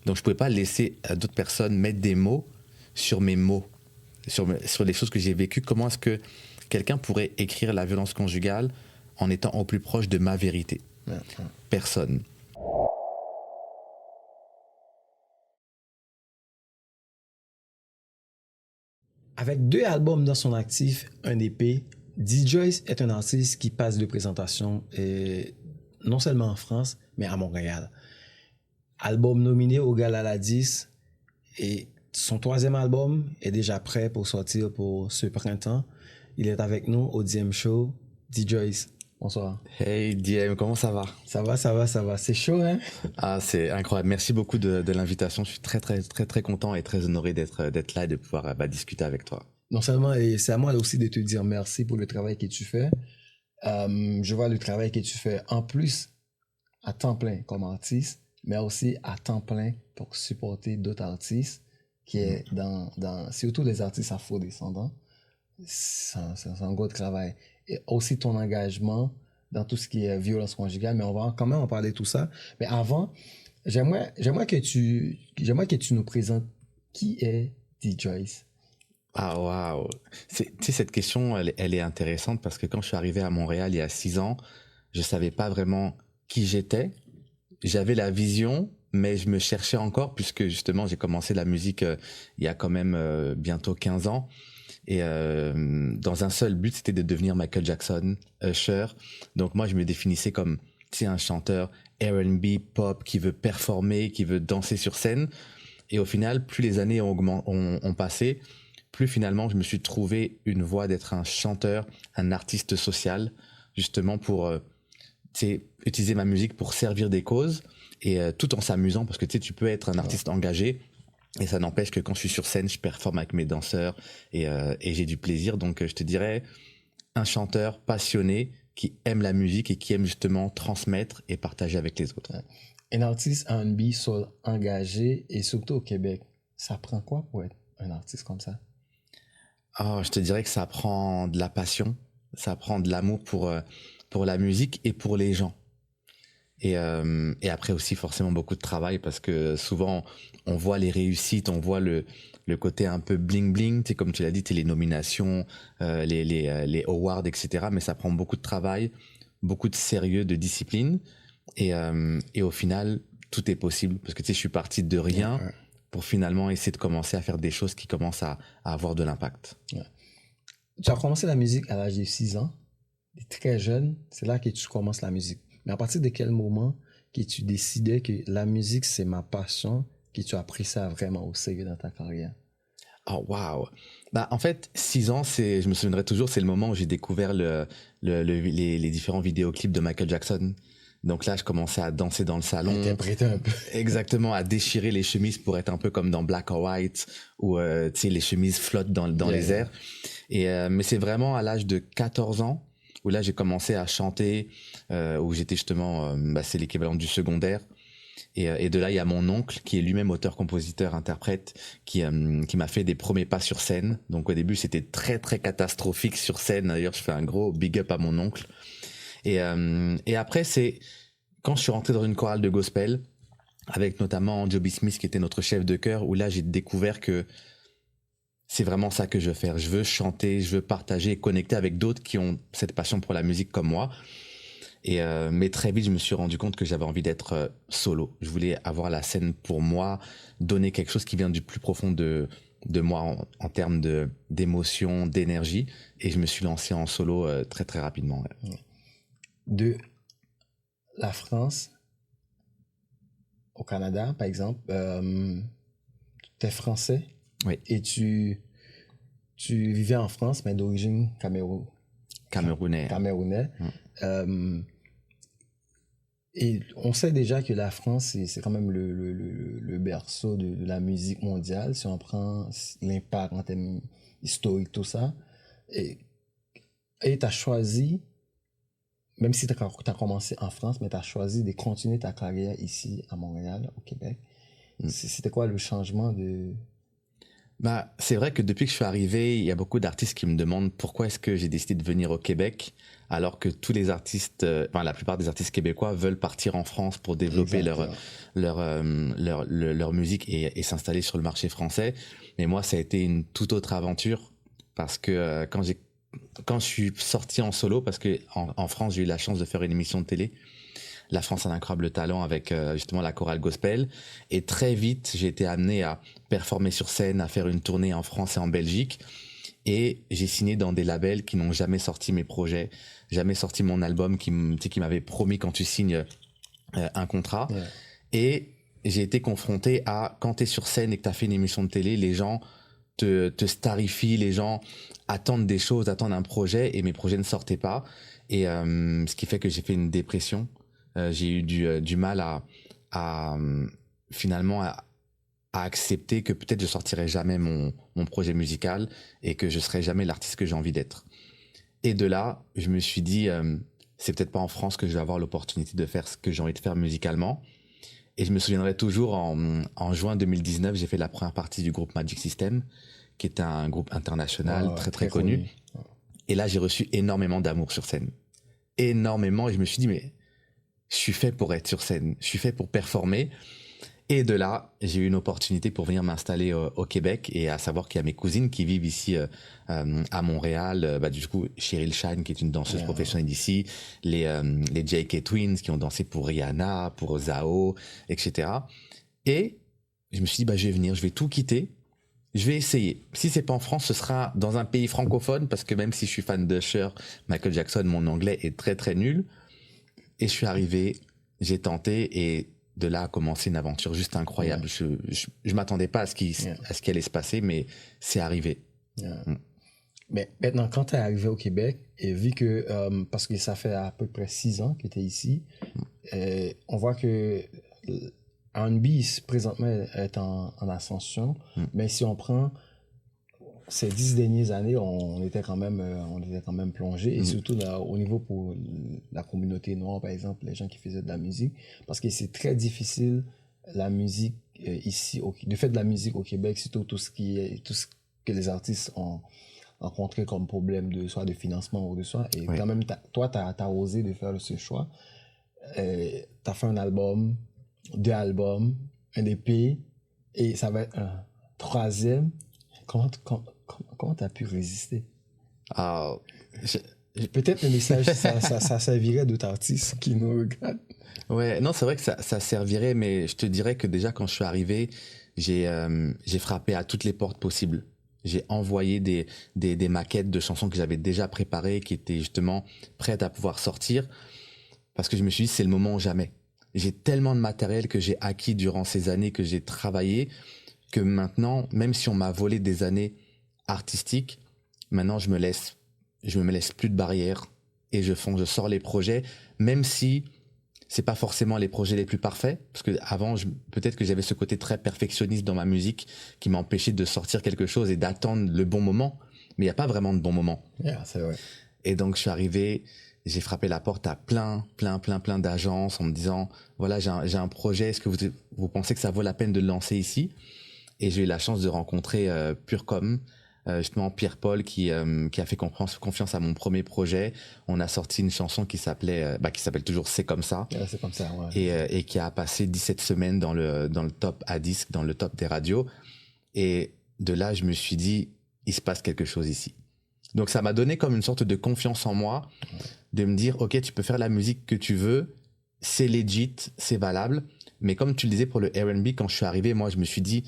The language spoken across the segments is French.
Donc, je ne pouvais pas laisser d'autres personnes mettre des mots sur mes mots, sur les choses que j'ai vécues. Comment est-ce que quelqu'un pourrait écrire la violence conjugale en étant au plus proche de ma vérité? Personne. Avec 2 albums dans son actif, un EP, D-Joyce est un artiste qui passe de présentation non seulement en France, mais à Montréal. Album nominé au Gala La 10 et son 3e album est déjà prêt pour sortir pour ce printemps. Il est avec nous au DM Show. D-Joyce, bonsoir. Hey DM, comment ça va? Ça va. C'est chaud, hein? Ah, c'est incroyable. Merci beaucoup de l'invitation. Je suis très content et très honoré d'être là et de pouvoir discuter avec toi. Non seulement, et c'est à moi aussi de te dire merci pour le travail que tu fais. Je vois le travail que tu fais en plus à temps plein comme artiste, mais aussi à temps plein pour supporter d'autres artistes qui est surtout les artistes afro-descendants. C'est un gros travail. Et aussi ton engagement dans tout ce qui est violence conjugale, mais on va quand même en parler de tout ça. Mais avant, j'aimerais que tu nous présentes qui est D-Joyce. Ah, waouh! Tu sais, cette question, elle est intéressante parce que quand je suis arrivé à Montréal il y a 6 ans, je savais pas vraiment qui j'étais. J'avais la vision, mais je me cherchais encore puisque justement j'ai commencé la musique il y a quand même bientôt 15 ans. Et dans un seul but, c'était de devenir Michael Jackson, Usher. Donc moi, je me définissais comme, tu sais, un chanteur R&B, pop, qui veut performer, qui veut danser sur scène. Et au final, plus les années ont passé, plus finalement, je me suis trouvé une voie d'être un chanteur, un artiste social, justement pour utiliser ma musique pour servir des causes et tout en s'amusant parce que tu peux être un artiste engagé et ça n'empêche que quand je suis sur scène, je performe avec mes danseurs et j'ai du plaisir. Donc je te dirais un chanteur passionné qui aime la musique et qui aime justement transmettre et partager avec les autres. Un artiste R&B soul engagé et surtout au Québec, ça prend quoi pour être un artiste comme ça? Oh, je te dirais que ça prend de la passion, ça prend de l'amour pour la musique et pour les gens. Et après aussi forcément beaucoup de travail parce que souvent on voit les réussites, on voit le côté un peu bling bling, tu sais, comme tu l'as dit, les nominations, les awards, etc. Mais ça prend beaucoup de travail, beaucoup de sérieux, de discipline. Et au final, tout est possible parce que tu sais, je suis parti de rien pour finalement essayer de commencer à faire des choses qui commencent à avoir de l'impact. Ouais. Tu as commencé la musique à l'âge de 6 ans, très jeune, c'est là que tu commences la musique. Mais à partir de quel moment que tu décidais que la musique, c'est ma passion, que tu as pris ça vraiment au sérieux dans ta carrière? Oh, waouh! Bah, en fait, 6 ans, je me souviendrai toujours, c'est le moment où j'ai découvert les différents vidéoclips de Michael Jackson. Donc là, je commençais à danser dans le salon. Interpréter un peu. Exactement, à déchirer les chemises pour être un peu comme dans Black or White, où, tu sais, les chemises flottent dans les airs. Et, mais c'est vraiment à l'âge de 14 ans, où là, j'ai commencé à chanter, où j'étais justement, c'est l'équivalent du secondaire. Et de là, il y a mon oncle, qui est lui-même auteur, compositeur, interprète, qui m'a fait des premiers pas sur scène. Donc au début, c'était très catastrophique sur scène. D'ailleurs, je fais un gros big up à mon oncle. Et après, c'est quand je suis rentré dans une chorale de gospel, avec notamment Joby Smith, qui était notre chef de chœur, où là, j'ai découvert que c'est vraiment ça que je veux faire. Je veux chanter, je veux partager et connecter avec d'autres qui ont cette passion pour la musique comme moi. Mais très vite, je me suis rendu compte que j'avais envie d'être solo. Je voulais avoir la scène pour moi, donner quelque chose qui vient du plus profond de moi en termes d'émotion, d'énergie. Et je me suis lancé en solo très rapidement. Ouais. De la France au Canada, par exemple, tu es français. Oui. Et tu vivais en France, mais d'origine Camerounais. Et on sait déjà que la France, c'est quand même le berceau de la musique mondiale, si on prend l'impact en termes historiques, tout ça. Et tu as choisi, même si tu as commencé en France, mais tu as choisi de continuer ta carrière ici à Montréal, au Québec. C'était quoi le changement de... Bah, c'est vrai que depuis que je suis arrivé, il y a beaucoup d'artistes qui me demandent pourquoi est-ce que j'ai décidé de venir au Québec, alors que tous les artistes, enfin la plupart des artistes québécois veulent partir en France pour développer Exactement. leur musique et s'installer sur le marché français. Mais moi, ça a été une toute autre aventure parce que quand je suis sorti en solo, parce que en France, j'ai eu la chance de faire une émission de télé, La France a un incroyable talent avec justement la chorale gospel. Et très vite, j'ai été amené à performer sur scène, à faire une tournée en France et en Belgique. Et j'ai signé dans des labels qui n'ont jamais sorti mes projets, jamais sorti mon album qui m'avait promis quand tu signes un contrat. Ouais. Et j'ai été confronté à quand tu es sur scène et que tu as fait une émission de télé, les gens te starifient, les gens attendent des choses, attendent un projet et mes projets ne sortaient pas. Et ce qui fait que j'ai fait une dépression. J'ai eu du mal à finalement à accepter que peut-être je sortirais jamais mon projet musical et que je serais jamais l'artiste que j'ai envie d'être. Et de là, je me suis dit, c'est peut-être pas en France que je vais avoir l'opportunité de faire ce que j'ai envie de faire musicalement. Et je me souviendrai toujours, en juin 2019, j'ai fait la première partie du groupe Magic System, qui est un groupe international Ouais, très très connu. Et là, j'ai reçu énormément d'amour sur scène. Énormément. Et je me suis dit, mais je suis fait pour être sur scène, je suis fait pour performer. Et de là, j'ai eu une opportunité pour venir m'installer au Québec et à savoir qu'il y a mes cousines qui vivent ici à Montréal. Du coup, Cheryl Shine, qui est une danseuse professionnelle d'ici, les JK Twins qui ont dansé pour Rihanna, pour Zao, etc. Et je me suis dit, je vais venir, je vais tout quitter. Je vais essayer. Si c'est pas en France, ce sera dans un pays francophone parce que même si je suis fan d'Usher, Michael Jackson, mon anglais est très très nul. Et je suis arrivé, j'ai tenté et de là a commencé une aventure juste incroyable. Je m'attendais pas à ce qui allait se passer, mais c'est arrivé. Mais maintenant, quand tu es arrivé au Québec, et vu que, parce que ça fait à peu près 6 ans que tu es ici, on voit que R&B présentement est en ascension, mais si on prend ces 10 dernières années, on était quand même plongé, et surtout au niveau pour la communauté noire, par exemple, les gens qui faisaient de la musique, parce que c'est très difficile la musique ici, de faire de la musique au Québec, surtout tout ce que les artistes ont rencontré comme problème soit de financement ou de soit, et quand même, toi, t'as osé de faire ce choix. T'as fait un album, 2 albums, un EP, et ça va être un troisième. Comment t'as pu résister? Peut-être le message, ça servirait d'autres artistes qui nous regardent. Ouais, non, c'est vrai que ça servirait, mais je te dirais que déjà quand je suis arrivé, j'ai frappé à toutes les portes possibles. J'ai envoyé des maquettes de chansons que j'avais déjà préparées, qui étaient justement prêtes à pouvoir sortir, parce que je me suis dit c'est le moment ou jamais. J'ai tellement de matériel que j'ai acquis durant ces années que j'ai travaillé, que maintenant, même si on m'a volé des années artistiques, maintenant je me laisse plus de barrières et je sors les projets, même si c'est pas forcément les projets les plus parfaits, parce que avant peut-être que j'avais ce côté très perfectionniste dans ma musique qui m'empêchait de sortir quelque chose et d'attendre le bon moment, mais il y a pas vraiment de bon moment. C'est vrai. Et donc je suis arrivé, j'ai frappé la porte à plein d'agences en me disant voilà, j'ai un projet, est-ce que vous pensez que ça vaut la peine de le lancer ici? Et j'ai eu la chance de rencontrer Purcom, justement Pierre-Paul qui a fait confiance à mon premier projet. On a sorti une chanson qui s'appelle toujours C'est comme ça. C'est comme ça, ouais. Et qui a passé 17 semaines dans le top à disque, dans le top des radios. Et de là, je me suis dit, il se passe quelque chose ici. Donc ça m'a donné comme une sorte de confiance en moi, de me dire, ok, tu peux faire la musique que tu veux, c'est legit, c'est valable. Mais comme tu le disais pour le R&B, quand je suis arrivé, moi, je me suis dit,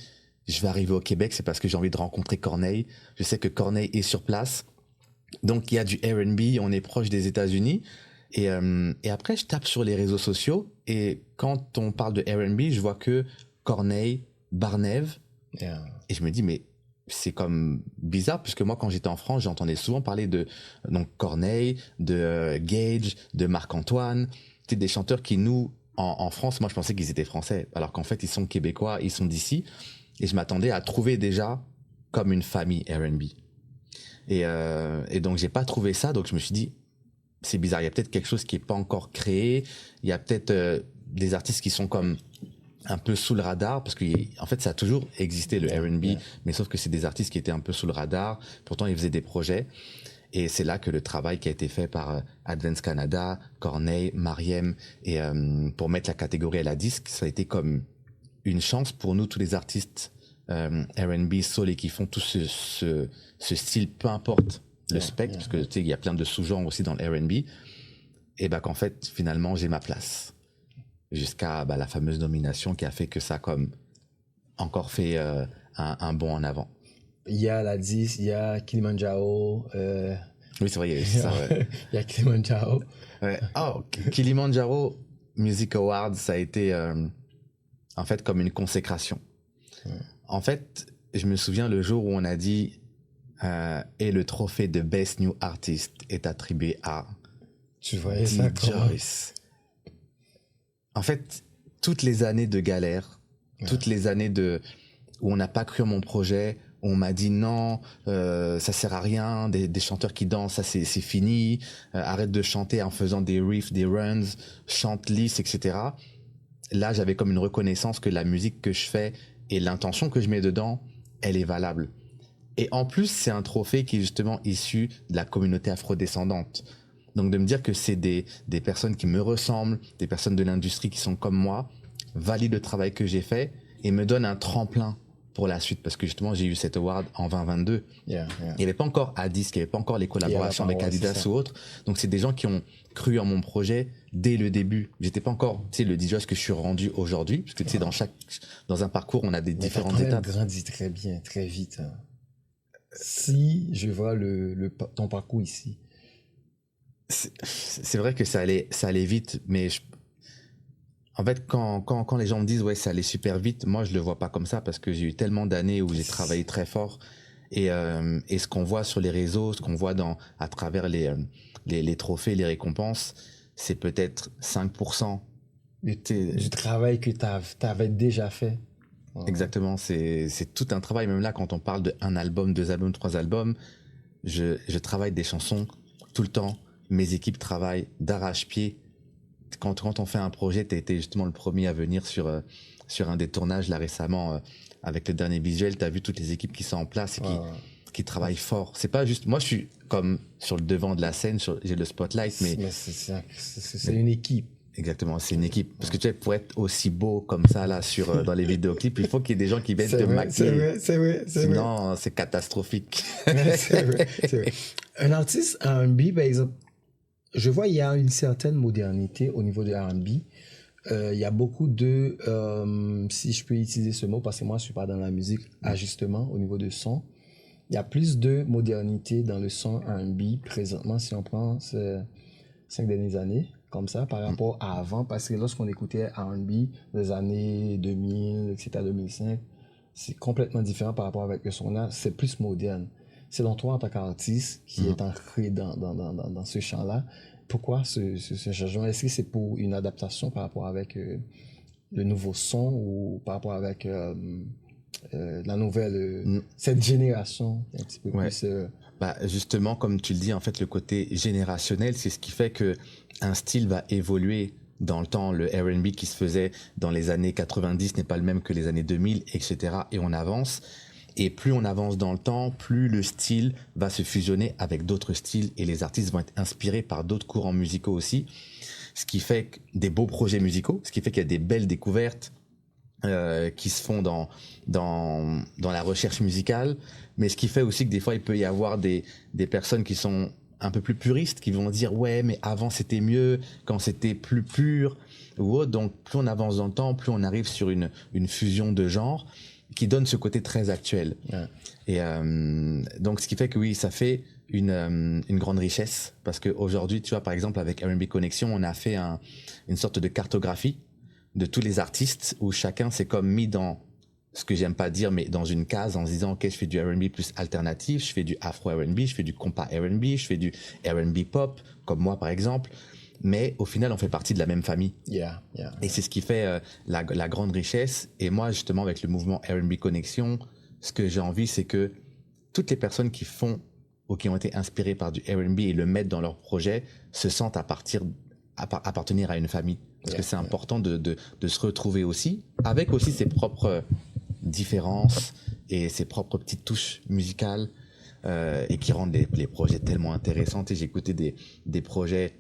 je vais arriver au Québec, c'est parce que j'ai envie de rencontrer Corneille. Je sais que Corneille est sur place. Donc, il y a du R&B, on est proche des États-Unis. Et après, je tape sur les réseaux sociaux. Et quand on parle de R&B, je vois que Corneille, Barnève. Et je me dis, mais c'est comme bizarre, puisque moi, quand j'étais en France, j'entendais souvent parler de Corneille, de Gage, de Marc-Antoine. C'était des chanteurs qui, nous, en France, moi, je pensais qu'ils étaient français. Alors qu'en fait, ils sont québécois, ils sont d'ici. Et je m'attendais à trouver déjà comme une famille R&B. Et donc, j'ai pas trouvé ça. Donc, je me suis dit, c'est bizarre. Il y a peut-être quelque chose qui est pas encore créé. Il y a peut-être des artistes qui sont comme un peu sous le radar, parce qu'en fait, ça a toujours existé, le R&B, mais sauf que c'est des artistes qui étaient un peu sous le radar. Pourtant, ils faisaient des projets. Et c'est là que le travail qui a été fait par Advance Canada, Corneille, Mariem, et pour mettre la catégorie à la disque, ça a été comme une chance pour nous, tous les artistes R&B, soul, et qui font tout ce style, peu importe le spectre, parce que tu sais, il y a plein de sous-genres aussi dans le R&B, et ben qu'en fait, finalement, j'ai ma place. Jusqu'à la fameuse nomination qui a fait que ça a comme encore fait un bond en avant. Il y a la 10, il y a Kilimanjaro. Oui, c'est vrai, il y a ça, ouais. Il y a Kilimanjaro. Ouais. Oh, Kilimanjaro Music Awards, ça a été en fait comme une consécration. En fait, je me souviens le jour où on a dit et le trophée de Best New Artist est attribué à Tu voyais ça comment? Joyce. En fait, toutes les années de galère, toutes les années où on n'a pas cru à mon projet, où on m'a dit non, ça sert à rien, des chanteurs qui dansent, ça c'est fini, arrête de chanter en faisant des riffs, des runs, chante lisse, etc. Là, j'avais comme une reconnaissance que la musique que je fais et l'intention que je mets dedans, elle est valable. Et en plus, c'est un trophée qui est justement issu de la communauté afrodescendante. Donc de me dire que c'est des personnes qui me ressemblent, des personnes de l'industrie qui sont comme moi, valident le travail que j'ai fait et me donnent un tremplin pour la suite. Parce que justement, j'ai eu cet award en 2022. Il n'y avait pas encore Adisque, il n'y avait pas encore les collaborations avec Adidas ou autres. Donc c'est des gens qui ont cru en mon projet dès le début. J'étais pas encore, tu sais, le DJ que je suis rendu aujourd'hui. Parce que tu sais, dans un parcours, on a des différentes étapes. Tu as grandi très bien, très vite. Hein. Si je vois ton parcours ici, c'est vrai que ça allait vite, mais en fait, quand les gens me disent ouais, ça allait super vite, moi je le vois pas comme ça parce que j'ai eu tellement d'années où j'ai travaillé très fort et ce qu'on voit sur les réseaux, ce qu'on voit à travers les trophées, les récompenses, c'est peut-être 5% du travail que tu avais déjà fait. Exactement, c'est tout un travail. Même là, quand on parle d'un album, 2 albums, 3 albums, je travaille des chansons tout le temps. Mes équipes travaillent d'arrache-pied. Quand on fait un projet, tu as été justement le premier à venir sur un des tournages là récemment avec le dernier visuel. Tu as vu toutes les équipes qui sont en place et qui travaillent fort. C'est pas juste... Moi, je suis comme sur le devant de la scène, j'ai le spotlight, mais c'est une équipe. Exactement, c'est une équipe. Parce que tu sais, pour être aussi beau comme ça là dans les vidéoclips, il faut qu'il y ait des gens qui viennent te maquiller. C'est vrai. Sinon, c'est catastrophique. C'est vrai. Un artiste R&B, par exemple, je vois il y a une certaine modernité au niveau de R&B. Il y a beaucoup de, si je peux utiliser ce mot, parce que moi je suis pas dans la musique, ajustement au niveau de son. Il y a plus de modernité dans le son R&B présentement si on prend ces 5 dernières années comme ça par rapport à avant, parce que lorsqu'on écoutait R&B des années 2000, etc., 2005, c'est complètement différent par rapport avec le son là, c'est plus moderne. Selon toi, en tant qu'artiste qui est ancré dans ce champ-là, pourquoi ce changement? Est-ce que c'est pour une adaptation par rapport avec le nouveau son ou par rapport avec la nouvelle, cette génération un petit peu plus... justement, comme tu le dis, en fait, le côté générationnel, c'est ce qui fait que un style va évoluer dans le temps. Le R&B qui se faisait dans les années 90 n'est pas le même que les années 2000, etc. Et on avance. Et plus on avance dans le temps, plus le style va se fusionner avec d'autres styles et les artistes vont être inspirés par d'autres courants musicaux aussi. Ce qui fait des beaux projets musicaux, ce qui fait qu'il y a des belles découvertes qui se font dans la recherche musicale, mais ce qui fait aussi que des fois il peut y avoir des personnes qui sont un peu plus puristes, qui vont dire ouais mais avant c'était mieux, quand c'était plus pur ou autre. Donc plus on avance dans le temps, plus on arrive sur une fusion de genres qui donne ce côté très actuel. Et donc ce qui fait que oui, ça fait une grande richesse, parce qu'aujourd'hui, tu vois, par exemple avec R&B Connexion, on a fait une sorte de cartographie de tous les artistes où chacun s'est comme mis dans ce que j'aime pas dire, mais dans une case en se disant ok, je fais du R&B plus alternatif, je fais du afro R&B, je fais du compas R&B, je fais du R&B pop comme moi par exemple. Mais au final, on fait partie de la même famille. Et c'est ce qui fait la grande richesse. Et moi, justement, avec le mouvement R&B Connexion, ce que j'ai envie, c'est que toutes les personnes qui font ou qui ont été inspirées par du R&B et le mettent dans leur projet se sentent appartenir à une famille. Parce que c'est important de se retrouver aussi, avec aussi ses propres différences et ses propres petites touches musicales et qui rendent les projets tellement intéressants. Tu sais, j'ai écouté des projets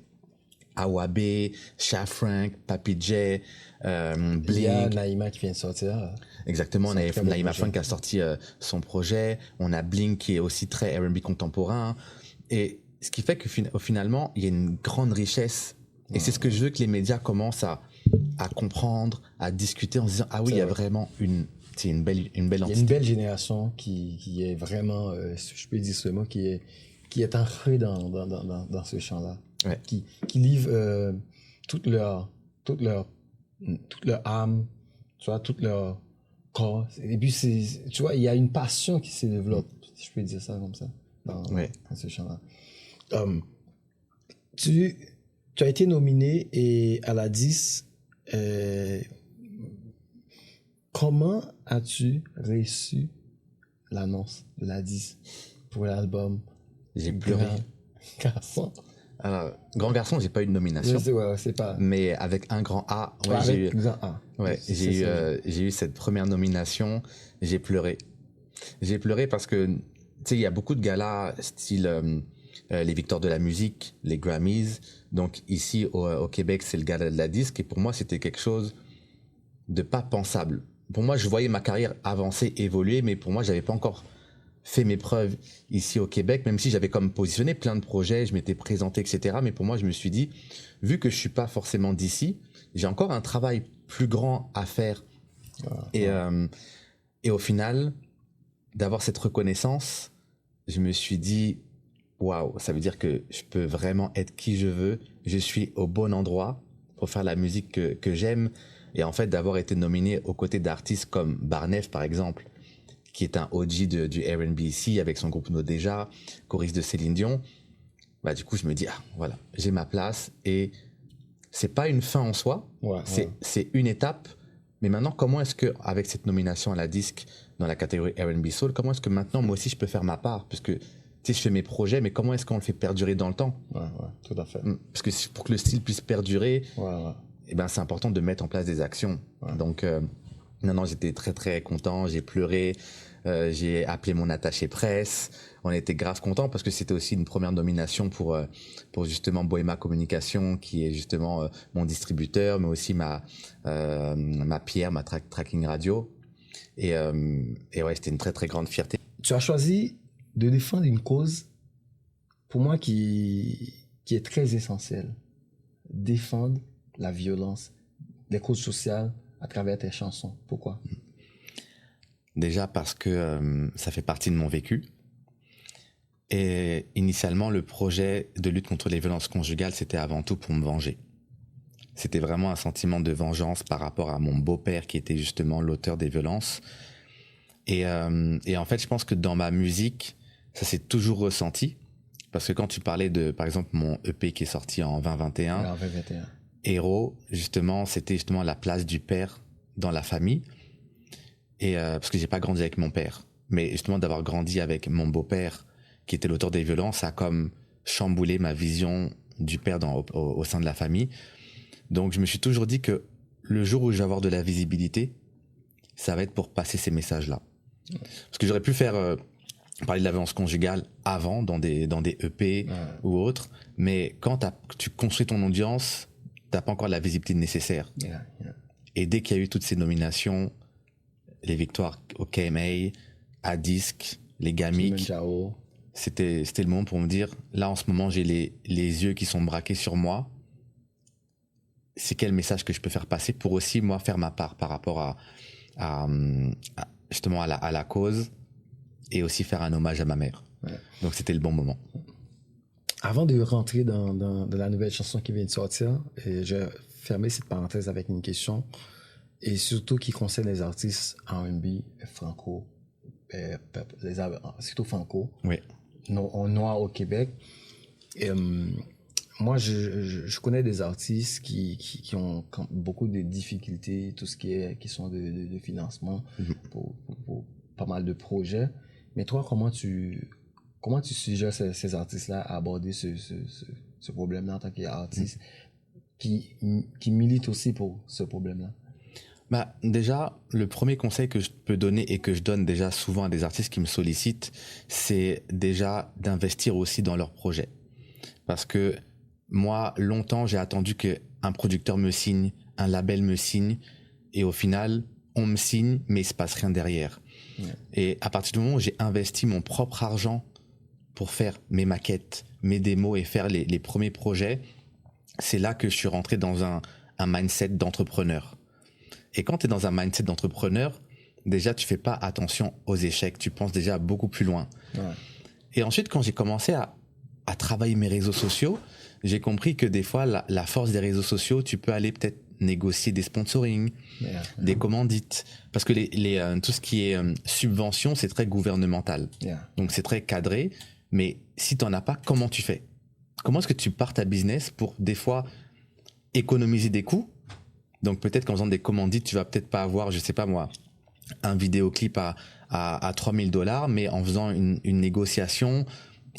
Awabe, Sha Frank, Papi J, Il y a Blink. Naïma qui vient de sortir. Exactement, on C'est un a très beau Naïma projet. Funk qui a sorti son projet. On a Blink qui est aussi très R&B contemporain. Et ce qui fait que finalement, il y a une grande richesse. Et c'est ce que je veux que les médias commencent à comprendre, à discuter en se disant, ah oui, il y a vraiment c'est une belle Il y a une entité. belle génération qui est vraiment, si je peux dire ce mot, qui est ancrée dans ce champ-là. Ouais. Qui livre toute leur âme, tu vois, tout leur corps. Et puis, tu vois, il y a une passion qui se développe, si je peux dire ça comme ça, dans ce champ-là. Tu as été nominé à la 10. Comment as-tu reçu l'annonce de la 10 pour l'album? J'ai pleuré. Garçon. Alors, Grand Garçon, j'ai pas eu de nomination. C'est pas. Mais avec un grand A, ouais, j'ai eu cette première nomination. J'ai pleuré. J'ai pleuré parce que, tu sais, il y a beaucoup de galas style les Victoires de la musique, les Grammys. Donc ici au Québec, c'est le gala de la disque. Et pour moi, c'était quelque chose de pas pensable. Pour moi, je voyais ma carrière avancer, évoluer, mais pour moi, j'avais pas encore fait mes preuves ici au Québec, même si j'avais comme positionné plein de projets, je m'étais présenté, etc. Mais pour moi, je me suis dit, vu que je suis pas forcément d'ici, j'ai encore un travail plus grand à faire. Et au final, d'avoir cette reconnaissance, je me suis dit, waouh, ça veut dire que je peux vraiment être qui je veux. Je suis au bon endroit pour faire la musique que j'aime. Et en fait, d'avoir été nominé aux côtés d'artistes comme Barnef, par exemple, qui est un OG du R&B ici, avec son groupe No Déjà, choriste de Céline Dion, bah, du coup, je me dis, ah, voilà, j'ai ma place. Et c'est pas une fin en soi, c'est une étape. Mais maintenant, comment est-ce que, avec cette nomination à la disque dans la catégorie R&B Soul, comment est-ce que maintenant, moi aussi, je peux faire ma part? Parce que, tu sais, je fais mes projets, mais comment est-ce qu'on le fait perdurer dans le temps? Tout à fait. Parce que pour que le style puisse perdurer, eh ben, c'est important de mettre en place des actions. Donc, non, j'étais très, très content. J'ai pleuré. J'ai appelé mon attaché presse. On était grave contents parce que c'était aussi une première nomination pour justement Bohéma Communication, qui est justement mon distributeur, mais aussi ma PR, ma tracking radio. Et ouais, c'était une très, très grande fierté. Tu as choisi de défendre une cause, pour moi, qui est très essentielle. Défendre la violence, les causes sociales à travers tes chansons. Pourquoi? Déjà parce que ça fait partie de mon vécu. Et initialement, le projet de lutte contre les violences conjugales, c'était avant tout pour me venger. C'était vraiment un sentiment de vengeance par rapport à mon beau-père qui était justement l'auteur des violences. Et en fait, je pense que dans ma musique, ça s'est toujours ressenti. Parce que quand tu parlais de, par exemple, mon EP qui est sorti en 2021, Héros, justement, c'était justement la place du père dans la famille. Et parce que j'ai pas grandi avec mon père, mais justement d'avoir grandi avec mon beau-père qui était l'auteur des violences, ça a comme chamboulé ma vision du père au sein de la famille. Donc je me suis toujours dit que le jour où je vais avoir de la visibilité, ça va être pour passer ces messages-là. Parce que j'aurais pu faire parler de la violence conjugale avant dans des EP ou autres, mais quand tu construis ton audience, t'as pas encore la visibilité nécessaire. Et dès qu'il y a eu toutes ces nominations, les victoires au KMA, à disque, les Gamiques, c'était le moment pour me dire, là en ce moment j'ai les yeux qui sont braqués sur moi, c'est quel message que je peux faire passer pour aussi moi faire ma part par rapport justement à la cause et aussi faire un hommage à ma mère. Donc c'était le bon moment. Avant de rentrer dans la nouvelle chanson qui vient de sortir, je vais fermer cette parenthèse avec une question, et surtout qui concerne les artistes R&B franco, surtout franco, noirs au Québec. Et, moi, je connais des artistes qui ont beaucoup de difficultés, tout ce qui est question de financement pour pas mal de projets. Mais toi, comment tu suggères ces artistes-là à aborder ce problème-là en tant qu'artiste? qui militent aussi pour ce problème-là? Bah, déjà, le premier conseil que je peux donner et que je donne déjà souvent à des artistes qui me sollicitent, c'est déjà d'investir aussi dans leur projet. Parce que moi, longtemps, j'ai attendu qu'un producteur me signe, un label me signe, et au final, on me signe, mais il se passe rien derrière. Ouais. Et à partir du moment où j'ai investi mon propre argent pour faire mes maquettes, mes démos et faire les premiers projets, c'est là que je suis rentré dans un mindset d'entrepreneur. Et quand tu es dans un mindset d'entrepreneur, déjà, tu fais pas attention aux échecs. Tu penses déjà beaucoup plus loin. Ouais. Et ensuite, quand j'ai commencé à travailler mes réseaux sociaux, j'ai compris que des fois, la force des réseaux sociaux, tu peux aller peut-être négocier des sponsorings, des commandites. Parce que tout ce qui est subvention, c'est très gouvernemental. Yeah. Donc, c'est très cadré. Mais si tu n'en as pas, comment tu fais? Comment est-ce que tu pars ta business pour, des fois, économiser des coûts? Donc peut-être qu'en faisant des commandites, tu vas peut-être pas avoir, je sais pas moi, un vidéoclip à $3,000, mais en faisant une négociation,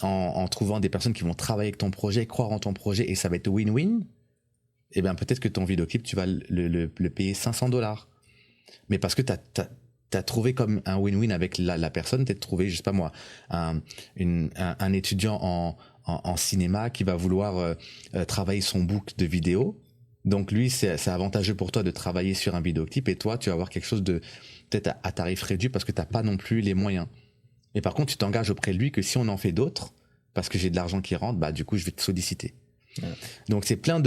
en trouvant des personnes qui vont travailler avec ton projet, croire en ton projet, et ça va être win-win, eh bien peut-être que ton vidéoclip, tu vas le payer $500. Mais parce que t'as trouvé comme un win-win avec la personne, t'as trouvé, je sais pas moi, un étudiant en cinéma qui va vouloir travailler son book de vidéo. Donc lui, c'est avantageux pour toi de travailler sur un vidéoclip, et toi, tu vas avoir quelque chose de peut-être à tarif réduit parce que t'as pas non plus les moyens. Et par contre, tu t'engages auprès de lui que si on en fait d'autres, parce que j'ai de l'argent qui rentre, bah du coup, je vais te solliciter. Ouais. Donc c'est plein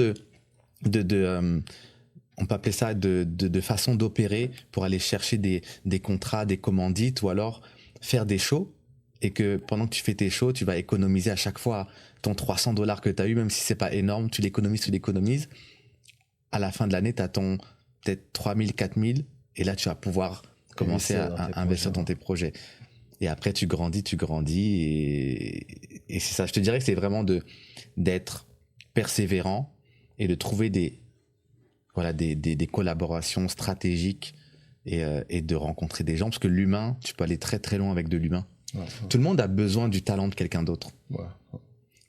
on peut appeler ça de façons d'opérer pour aller chercher des contrats, des commandites, ou alors faire des shows, et que pendant que tu fais tes shows, tu vas économiser à chaque fois ton $300 que tu as eu, même si c'est pas énorme, tu l'économises. À la fin de l'année, tu as ton peut-être 3 000, 4 000, et là, tu vas pouvoir commencer à investir dans tes projets. Et après, tu grandis, et c'est ça. Je te dirais que c'est vraiment d'être persévérant et de trouver des collaborations stratégiques et de rencontrer des gens, parce que l'humain, tu peux aller très très loin avec de l'humain. Ouais. Tout le monde a besoin du talent de quelqu'un d'autre. Ouais.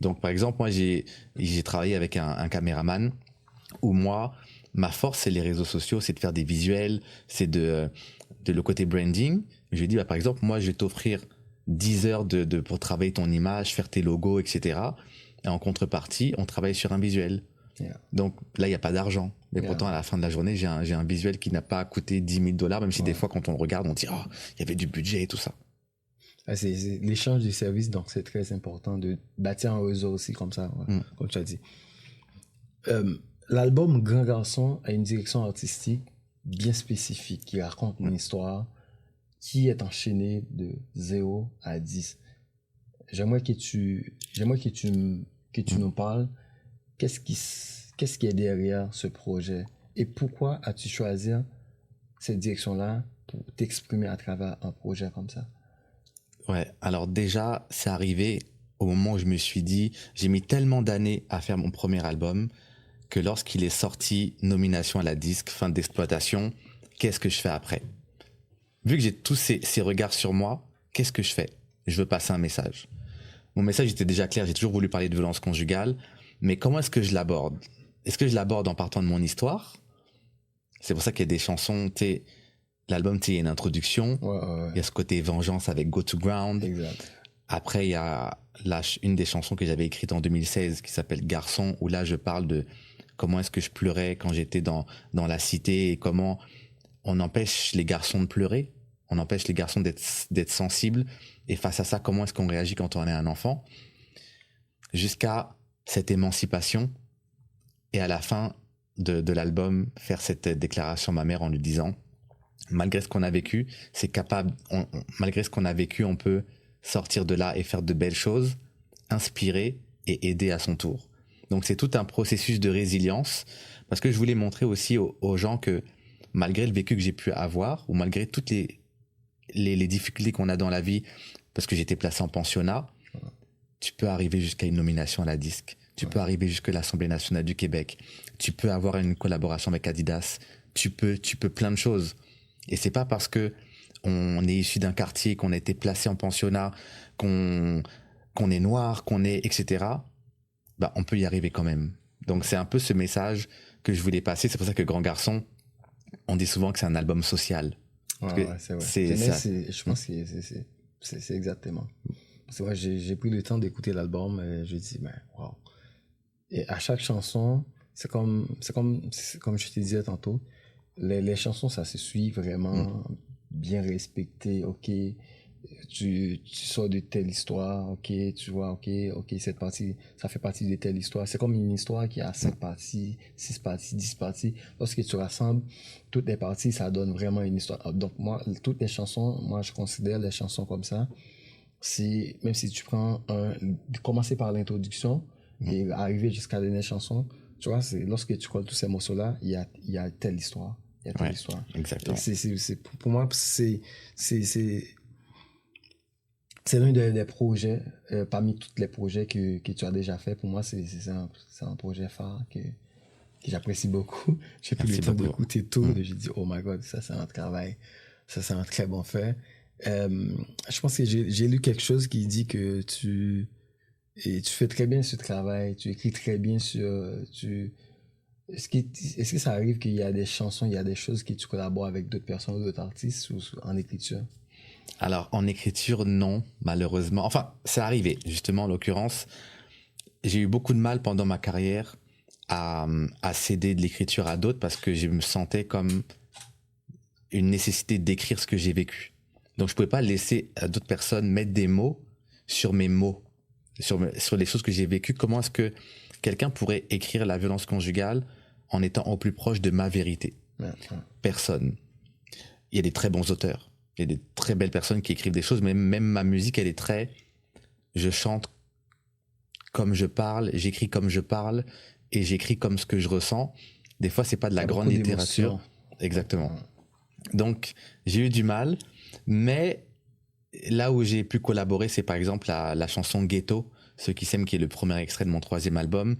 Donc, par exemple, moi, j'ai travaillé avec un caméraman où moi, ma force, c'est les réseaux sociaux, c'est de faire des visuels, c'est de le côté branding. Je lui ai dit, par exemple, moi, je vais t'offrir 10 heures pour travailler ton image, faire tes logos, etc. Et en contrepartie, on travaille sur un visuel. Yeah. Donc là, il n'y a pas d'argent. Mais pourtant, à la fin de la journée, j'ai un visuel qui n'a pas coûté $10,000, même si des fois, quand on le regarde, on dit, oh, il y avait du budget et tout ça. C'est l'échange des services, donc c'est très important de bâtir un réseau aussi comme ça, comme tu as dit. L'album Grand Garçon a une direction artistique bien spécifique qui raconte une histoire qui est enchaînée de 0 à 10. J'aimerais que tu nous parles qu'est-ce qui est derrière ce projet et pourquoi as-tu choisi cette direction-là pour t'exprimer à travers un projet comme ça? Ouais, alors déjà, c'est arrivé au moment où je me suis dit, j'ai mis tellement d'années à faire mon premier album que lorsqu'il est sorti, nomination à la disque, fin d'exploitation, qu'est-ce que je fais après? Vu que j'ai tous ces regards sur moi, qu'est-ce que je fais? Je veux passer un message. Mon message était déjà clair, j'ai toujours voulu parler de violence conjugale, mais comment est-ce que je l'aborde? Est-ce que je l'aborde en partant de mon histoire? C'est pour ça qu'il y a des chansons, l'album, il y a une introduction, il y a ce côté vengeance avec Go to Ground. Exact. Après, il y a une des chansons que j'avais écrite en 2016 qui s'appelle Garçon, où là, je parle de comment est-ce que je pleurais quand j'étais dans la cité et comment on empêche les garçons de pleurer, on empêche les garçons d'être sensibles, et face à ça, comment est-ce qu'on réagit quand on est un enfant, jusqu'à cette émancipation, et à la fin de l'album, faire cette déclaration à ma mère en lui disant, malgré ce qu'on a vécu, malgré ce qu'on a vécu, on peut sortir de là et faire de belles choses, inspirer et aider à son tour. Donc c'est tout un processus de résilience, parce que je voulais montrer aussi aux gens que malgré le vécu que j'ai pu avoir, ou malgré toutes les difficultés qu'on a dans la vie, parce que j'étais placé en pensionnat, tu peux arriver jusqu'à une nomination à la disque, tu peux arriver jusqu'à l'Assemblée nationale du Québec, tu peux avoir une collaboration avec Adidas, tu peux plein de choses. Et c'est pas parce que on est issu d'un quartier, qu'on a été placé en pensionnat, qu'on est noir, qu'on est etc. Bah on peut y arriver quand même. Donc c'est un peu ce message que je voulais passer. C'est pour ça que Grand Garçon, on dit souvent que c'est un album social. Ouais, c'est vrai. Je pense que c'est exactement. C'est vrai, j'ai pris le temps d'écouter l'album et je dis, ben, wow. Et à chaque chanson, c'est comme je te disais tantôt, les chansons, ça se suit vraiment bien respecté. Ok, tu sors de telle histoire, ok, tu vois, ok, cette partie, ça fait partie de telle histoire. C'est comme une histoire qui a 5 parties, 6 parties, 10 parties. Lorsque tu rassembles toutes les parties, ça donne vraiment une histoire. Donc, moi, toutes les chansons, moi, je considère les chansons comme ça. Même si tu prends commencer par l'introduction et arriver jusqu'à la dernière chanson, tu vois, c'est lorsque tu colles tous ces morceaux-là, il y a telle histoire. Il y a telle histoire. Exactement. Pour moi, c'est l'un des projets, parmi tous les projets que tu as déjà fait. Pour moi, c'est un projet phare que j'apprécie beaucoup. J'ai pris le temps d'écouter tout et j'ai dit, oh my God, ça c'est un travail, ça c'est un très bon fait. Je pense que j'ai lu quelque chose qui dit que tu fais très bien ce travail, tu écris très bien est-ce que ça arrive qu'il y a des chansons, il y a des choses que tu collabores avec d'autres personnes ou d'autres artistes ou en écriture? Alors, en écriture, non, malheureusement. Enfin, c'est arrivé, justement, en l'occurrence. J'ai eu beaucoup de mal pendant ma carrière à céder de l'écriture à d'autres parce que je me sentais comme une nécessité d'écrire ce que j'ai vécu. Donc, je pouvais pas laisser à d'autres personnes mettre des mots sur mes mots, sur les choses que j'ai vécues. Comment est-ce que quelqu'un pourrait écrire la violence conjugale en étant au plus proche de ma vérité? Personne. Il y a des très bons auteurs. Il y a des très belles personnes qui écrivent des choses, mais même ma musique, elle est très... Je chante comme je parle, j'écris comme je parle, et j'écris comme ce que je ressens. Des fois, c'est pas de la grande littérature. Exactement. Donc, j'ai eu du mal, mais là où j'ai pu collaborer, c'est par exemple la chanson Ghetto, Ceux qui s'aiment, qui est le premier extrait de mon 3e album.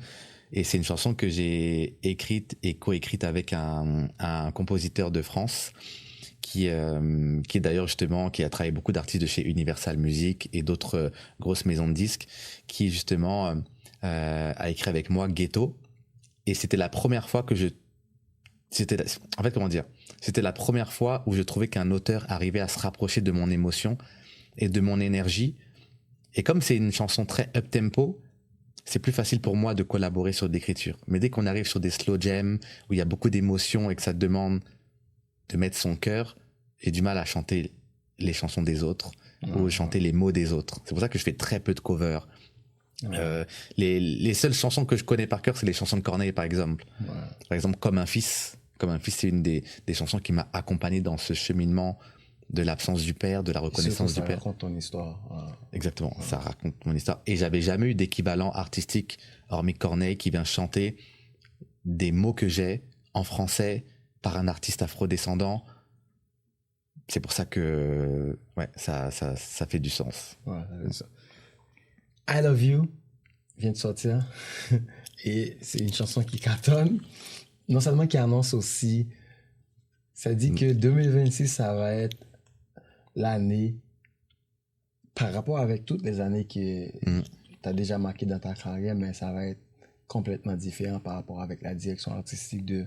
Et c'est une chanson que j'ai écrite et coécrite avec un compositeur de France qui est d'ailleurs justement, qui a travaillé beaucoup d'artistes de chez Universal Music et d'autres grosses maisons de disques, qui justement a écrit avec moi Ghetto. Et c'était la première fois que c'était la première fois où je trouvais qu'un auteur arrivait à se rapprocher de mon émotion et de mon énergie. Et comme c'est une chanson très up-tempo, c'est plus facile pour moi de collaborer sur l'écriture. Mais dès qu'on arrive sur des slow jams, où il y a beaucoup d'émotions et que ça te demande de mettre son cœur, j'ai du mal à chanter les chansons des autres ou chanter les mots des autres. C'est pour ça que je fais très peu de covers. Les seules chansons que je connais par cœur, c'est les chansons de Corneille, par exemple. Par exemple, Comme un fils. Comme un fils, c'est une des chansons qui m'a accompagné dans ce cheminement de l'absence du père, de la reconnaissance du père. Ça raconte ton histoire. Exactement, ça raconte mon histoire. Et j'avais jamais eu d'équivalent artistique, hormis Corneille, qui vient chanter des mots que j'ai en français par un artiste afrodescendant. C'est pour ça que ça fait du sens. Ouais, ça. I Love You vient de sortir et c'est une chanson qui cartonne. Non seulement qui annonce aussi, ça dit que 2026, ça va être l'année, par rapport avec toutes les années que tu as déjà marquées dans ta carrière, mais ça va être complètement différent par rapport avec la direction artistique de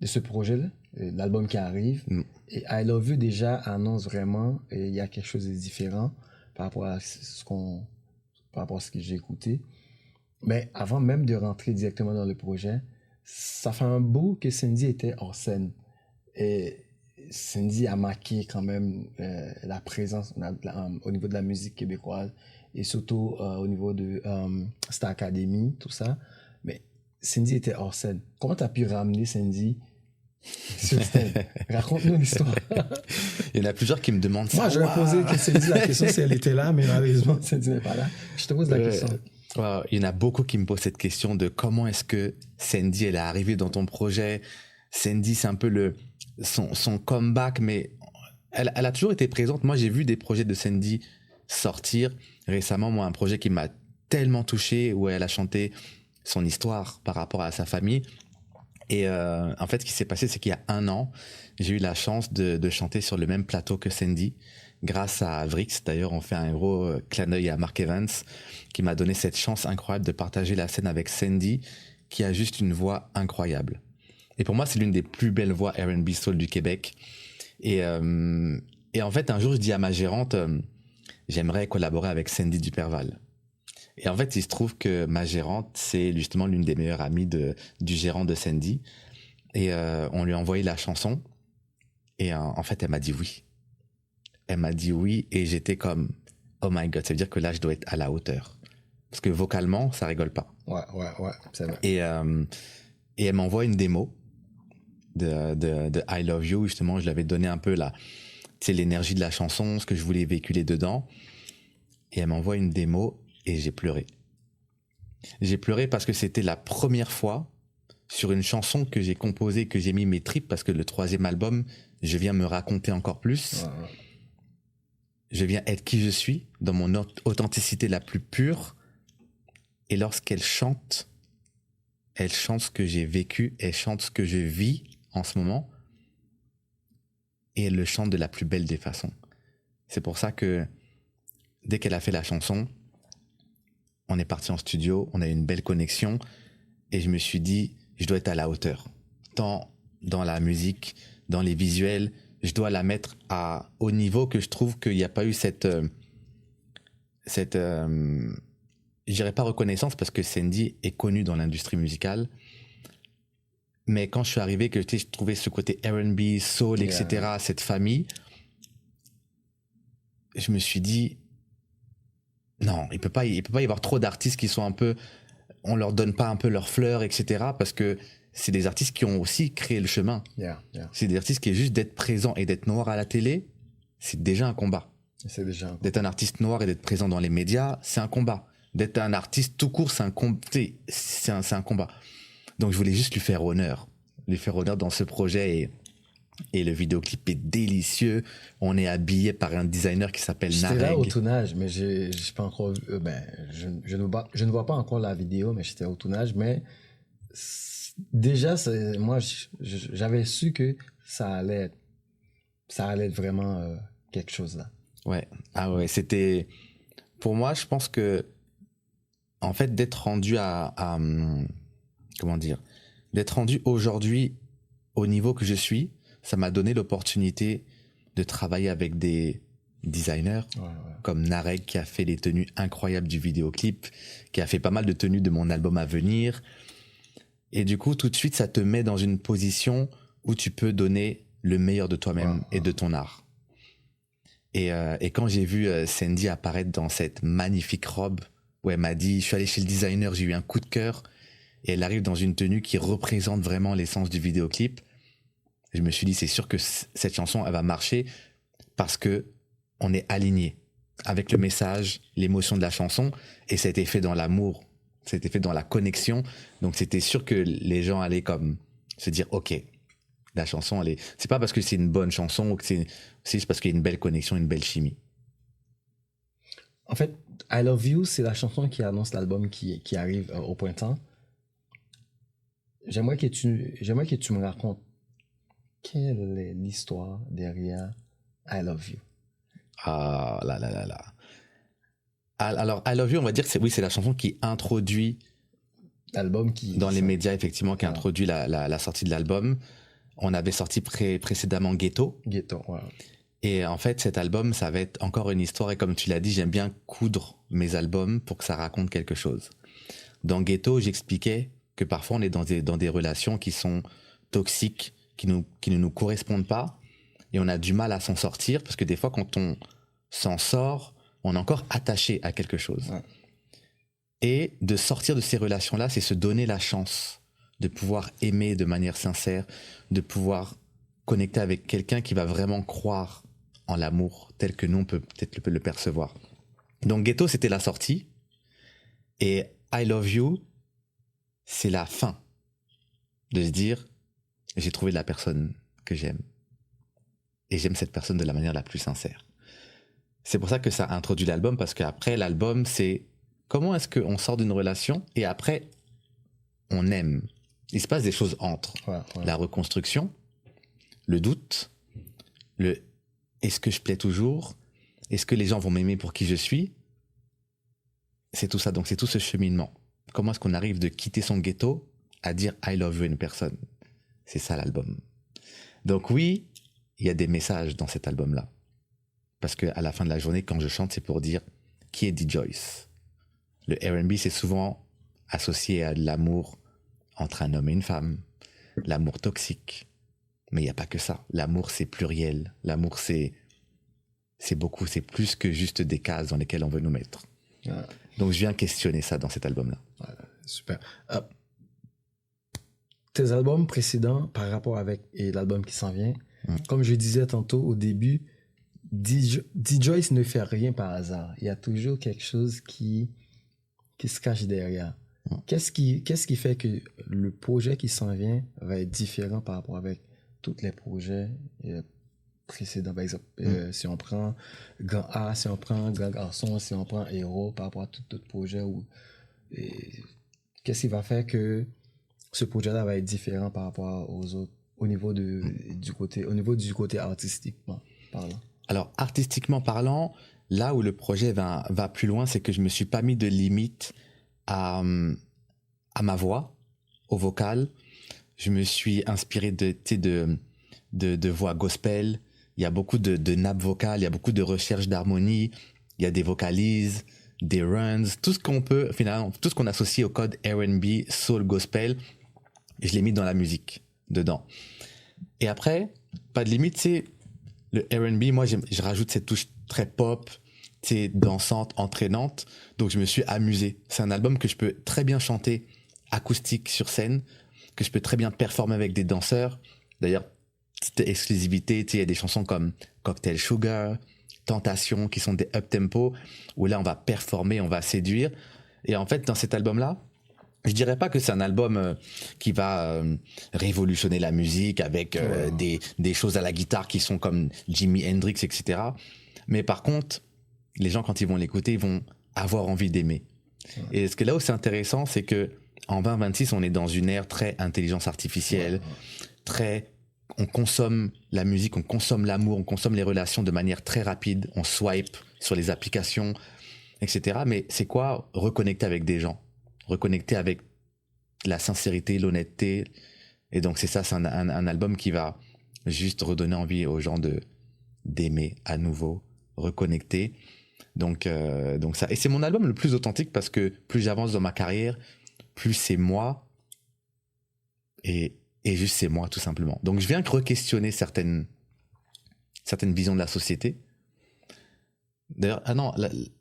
ce projet-là, l'album qui arrive. Et I Love You déjà annonce vraiment, il y a quelque chose de différent par rapport à ce que j'ai écouté. Mais avant même de rentrer directement dans le projet, ça fait un bout que Sandy était hors scène. Et Sandy a marqué quand même la présence au niveau de la musique québécoise et surtout au niveau de Star Academy, tout ça. Mais Sandy était hors scène. Comment tu as pu ramener Sandy sur scène? Raconte-nous l'histoire. Il y en a plusieurs qui me demandent ça. Moi, je vais poser à Sandy la question si elle était là, mais malheureusement, Sandy n'est pas là. Je te pose la question. Il y en a beaucoup qui me posent cette question de comment est-ce que Sandy, elle est arrivée dans ton projet. Sandy, c'est un peu son comeback, mais elle a toujours été présente. Moi, j'ai vu des projets de Sandy sortir récemment. Moi, un projet qui m'a tellement touché, où elle a chanté son histoire par rapport à sa famille. Et en fait, ce qui s'est passé, c'est qu'il y a 1 an, j'ai eu la chance de chanter sur le même plateau que Sandy. grâce à Avrix. D'ailleurs, on fait un gros clin d'œil à Mark Evans, qui m'a donné cette chance incroyable de partager la scène avec Sandy, qui a juste une voix incroyable. Et pour moi, c'est l'une des plus belles voix R&B soul du Québec. Et en fait, un jour, je dis à ma gérante, j'aimerais collaborer avec Sandy Duperval. Et en fait, il se trouve que ma gérante, c'est justement l'une des meilleures amies du gérant de Sandy. Et on lui a envoyé la chanson. Et en fait, elle m'a dit oui. Elle m'a dit oui. Et j'étais comme, oh my God, ça veut dire que là, je dois être à la hauteur. Parce que vocalement, ça rigole pas. Ouais, c'est vrai. Et elle m'envoie une démo de I Love You. Justement, je lui avais donné un peu l'énergie de la chanson, ce que je voulais véhiculer dedans. Et elle m'envoie une démo et j'ai pleuré. J'ai pleuré parce que c'était la première fois sur une chanson que j'ai composée, que j'ai mis mes tripes, parce que le 3e album, je viens me raconter encore plus. Ouais. Je viens être qui je suis, dans mon authenticité la plus pure. Et lorsqu'elle chante ce que j'ai vécu, elle chante ce que je vis en ce moment. Et elle le chante de la plus belle des façons. C'est pour ça que dès qu'elle a fait la chanson, on est parti en studio, on a eu une belle connexion. Et je me suis dit, je dois être à la hauteur. Tant dans la musique, dans les visuels, je dois la mettre au niveau que je trouve qu'il n'y a pas eu cette je dirais pas reconnaissance, parce que Sandy est connue dans l'industrie musicale. Mais quand je suis arrivé, que je trouvais ce côté R&B, soul, etc., cette famille, je me suis dit, non, il peut pas y avoir trop d'artistes qui sont un peu, on leur donne pas un peu leurs fleurs, etc., parce que c'est des artistes qui ont aussi créé le chemin. C'est des artistes qui est juste d'être présent et d'être noir à la télé, c'est déjà un combat. D'être un artiste noir et d'être présent dans les médias, c'est un combat. D'être un artiste tout court, c'est un combat. Donc je voulais juste lui faire honneur dans ce projet, et le vidéoclip est délicieux. On est habillé par un designer qui s'appelle Nareg. J'étais là au tournage, mais j'ai pas encore vu, je ne vois pas encore la vidéo, mais j'étais au tournage. Mais déjà, moi, j'avais su que ça allait être vraiment quelque chose là. Ouais, c'était, pour moi, je pense que, en fait, d'être rendu d'être rendu aujourd'hui au niveau que je suis, ça m'a donné l'opportunité de travailler avec des designers comme Nareg, qui a fait les tenues incroyables du vidéoclip, qui a fait pas mal de tenues de mon album à venir. Et du coup, tout de suite, ça te met dans une position où tu peux donner le meilleur de toi-même et de ton art. Et quand j'ai vu Sandy apparaître dans cette magnifique robe, où elle m'a dit, je suis allé chez le designer, j'ai eu un coup de cœur, et elle arrive dans une tenue qui représente vraiment l'essence du vidéoclip, je me suis dit, c'est sûr que cette chanson, elle va marcher, parce que on est aligné avec le message, l'émotion de la chanson, et ça a été fait dans l'amour, ça a été fait dans la connexion, donc c'était sûr que les gens allaient comme se dire, ok, la chanson, c'est pas parce que c'est une bonne chanson, ou que c'est juste parce qu'il y a une belle connexion, une belle chimie. En fait, I Love You, c'est la chanson qui annonce l'album qui arrive au printemps. J'aimerais que tu me racontes quelle est l'histoire derrière I Love You. Ah là là là là. Alors, I Love You, on va dire que c'est la chanson qui introduit l'album dans les médias, effectivement, qui introduit la sortie de l'album. On avait sorti précédemment Ghetto. Ouais. Et en fait, cet album, ça va être encore une histoire. Et comme tu l'as dit, j'aime bien coudre mes albums pour que ça raconte quelque chose. Dans Ghetto, j'expliquais que parfois on est dans des relations qui sont toxiques, qui ne nous correspondent pas. Et on a du mal à s'en sortir, parce que des fois, quand on s'en sort, on est encore attaché à quelque chose. Ouais. Et de sortir de ces relations-là, c'est se donner la chance de pouvoir aimer de manière sincère, de pouvoir connecter avec quelqu'un qui va vraiment croire en l'amour tel que nous, on peut peut-être le percevoir. Donc Ghetto, c'était la sortie. Et I Love You, c'est la fin. De se dire, j'ai trouvé la personne que j'aime. Et j'aime cette personne de la manière la plus sincère. C'est pour ça que ça introduit l'album, parce qu'après, l'album, c'est comment est-ce qu'on sort d'une relation et après, on aime. Il se passe des choses entre la reconstruction, le doute, est-ce que je plais toujours, Est-ce que les gens vont m'aimer pour qui je suis? C'est tout ça. Donc, c'est tout ce cheminement. Comment est-ce qu'on arrive de quitter son ghetto à dire I love you à une personne? C'est ça l'album. Donc oui, il y a des messages dans cet album-là. Parce qu'à la fin de la journée, quand je chante, c'est pour dire qui est D. Joyce. Le R&B, c'est souvent associé à de l'amour entre un homme et une femme, l'amour toxique. Mais il n'y a pas que ça. L'amour, c'est pluriel. L'amour, c'est beaucoup, c'est plus que juste des cases dans lesquelles on veut nous mettre. Ah. Donc je viens questionner ça dans cet album-là. Voilà, super. Tes albums précédents par rapport avec l'album qui s'en vient, comme je disais tantôt au début, D. Joyce ne fait rien par hasard. Il y a toujours quelque chose qui se cache derrière. Qu'est-ce qui fait que le projet qui s'en vient va être différent par rapport avec tous les projets précédents? Par exemple, si on prend Grand A, si on prend Grand Garçon, si on prend Héros, par rapport à tout autre projet, qu'est-ce qui va faire que ce projet-là va être différent par rapport aux autres au niveau du côté artistiquement parlant? Alors, artistiquement parlant, là où le projet va plus loin, c'est que je me suis pas mis de limite à ma voix, au vocal. Je me suis inspiré de voix gospel. Il y a beaucoup de nappes vocales, il y a beaucoup de recherches d'harmonie, il y a des vocalises, des runs, tout ce qu'on peut, finalement, tout ce qu'on associe au code R&B, soul, gospel, je l'ai mis dans la musique, dedans. Et après, pas de limite, c'est le R&B, moi, je rajoute cette touche très pop, dansante, entraînante. Donc, je me suis amusé. C'est un album que je peux très bien chanter acoustique sur scène, que je peux très bien performer avec des danseurs. D'ailleurs, petite exclusivité, il y a des chansons comme Cocktail Sugar, Tentation, qui sont des up-tempo, où là, on va performer, on va séduire. Et en fait, dans cet album-là, je dirais pas que c'est un album qui va révolutionner la musique avec des choses à la guitare qui sont comme Jimi Hendrix, etc. Mais par contre, les gens, quand ils vont l'écouter, ils vont avoir envie d'aimer. Et ce que là où c'est intéressant, c'est que en 2026, on est dans une ère très intelligence artificielle, on consomme la musique, on consomme l'amour, on consomme les relations de manière très rapide, on swipe sur les applications, etc. Mais c'est quoi reconnecter avec des gens? Reconnecter avec la sincérité, l'honnêteté. Et donc c'est ça, c'est un album qui va juste redonner envie aux gens d'aimer à nouveau, reconnecter. Donc ça. Et c'est mon album le plus authentique parce que plus j'avance dans ma carrière, plus c'est moi et juste c'est moi tout simplement. Donc je viens re-questionner certaines visions de la société. D'ailleurs, ah non,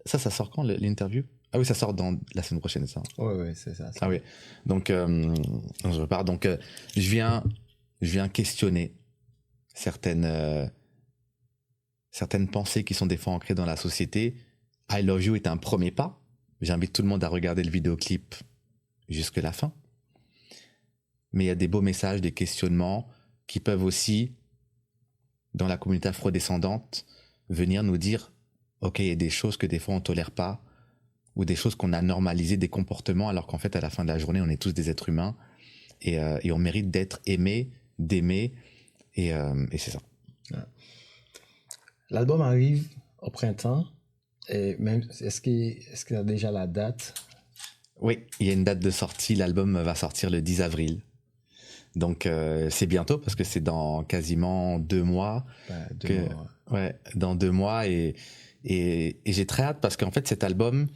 ça sort quand l'interview? Ah oui, ça sort dans la semaine prochaine, ça. Oui, c'est ça. Ah oui. Donc, je repars. Donc, je viens questionner certaines pensées qui sont des fois ancrées dans la société. I Love You est un premier pas. J'invite tout le monde à regarder le vidéoclip jusque la fin. Mais il y a des beaux messages, des questionnements qui peuvent aussi, dans la communauté afrodescendante, venir nous dire, OK, il y a des choses que des fois on tolère pas, ou des choses qu'on a normalisées, des comportements, alors qu'en fait, à la fin de la journée, on est tous des êtres humains et on mérite d'être aimé, d'aimer, et c'est ça. L'album arrive au printemps, et même, est-ce qu'il y a déjà la date? Oui, il y a une date de sortie, l'album va sortir le 10 avril. Donc, c'est bientôt, parce que c'est dans quasiment 2 mois. Ouais, dans 2 mois, et j'ai très hâte, parce qu'en fait, cet album,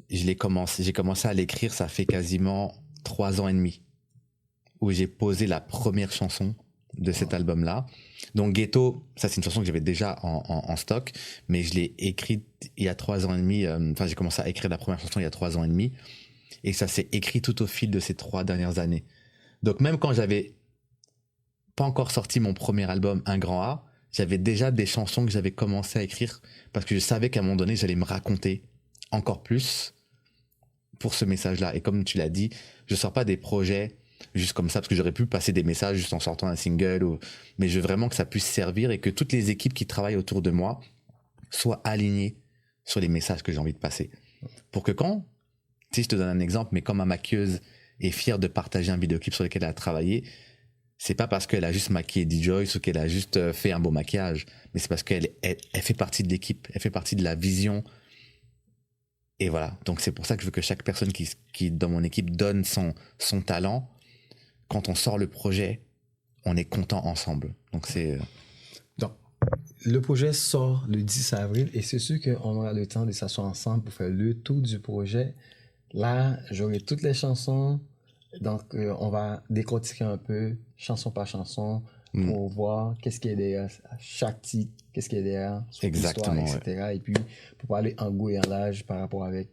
j'ai commencé à l'écrire, ça fait quasiment 3 ans et demi, où j'ai posé la première chanson de cet album-là. Donc Ghetto, ça c'est une chanson que j'avais déjà en stock, mais je l'ai écrite il y a 3 ans et demi, j'ai commencé à écrire la première chanson il y a 3 ans et demi, et ça s'est écrit tout au fil de ces 3 dernières années. Donc même quand j'avais pas encore sorti mon premier album, Un Grand A, j'avais déjà des chansons que j'avais commencé à écrire, parce que je savais qu'à un moment donné, j'allais me raconter encore plus pour ce message-là. Et comme tu l'as dit, je sors pas des projets juste comme ça, parce que j'aurais pu passer des messages juste en sortant un single, mais je veux vraiment que ça puisse servir et que toutes les équipes qui travaillent autour de moi soient alignées sur les messages que j'ai envie de passer. Pour que quand, je te donne un exemple, mais quand ma maquilleuse est fière de partager un vidéoclip sur lequel elle a travaillé, c'est pas parce qu'elle a juste maquillé D-Joyce ou qu'elle a juste fait un beau maquillage, mais c'est parce qu'elle fait partie de l'équipe, elle fait partie de la vision. Et voilà, donc c'est pour ça que je veux que chaque personne qui dans mon équipe donne son talent. Quand on sort le projet, on est content ensemble. Donc c'est... Donc, le projet sort le 10 avril et c'est sûr qu'on aura le temps de s'asseoir ensemble pour faire le tour du projet. Là, j'aurai toutes les chansons. Donc, on va décortiquer un peu, chanson par chanson, pour voir qu'est-ce qui est derrière chaque titre, qu'est-ce qui est derrière son histoire, etc. Ouais. Et puis, pour parler en goût et en large par rapport avec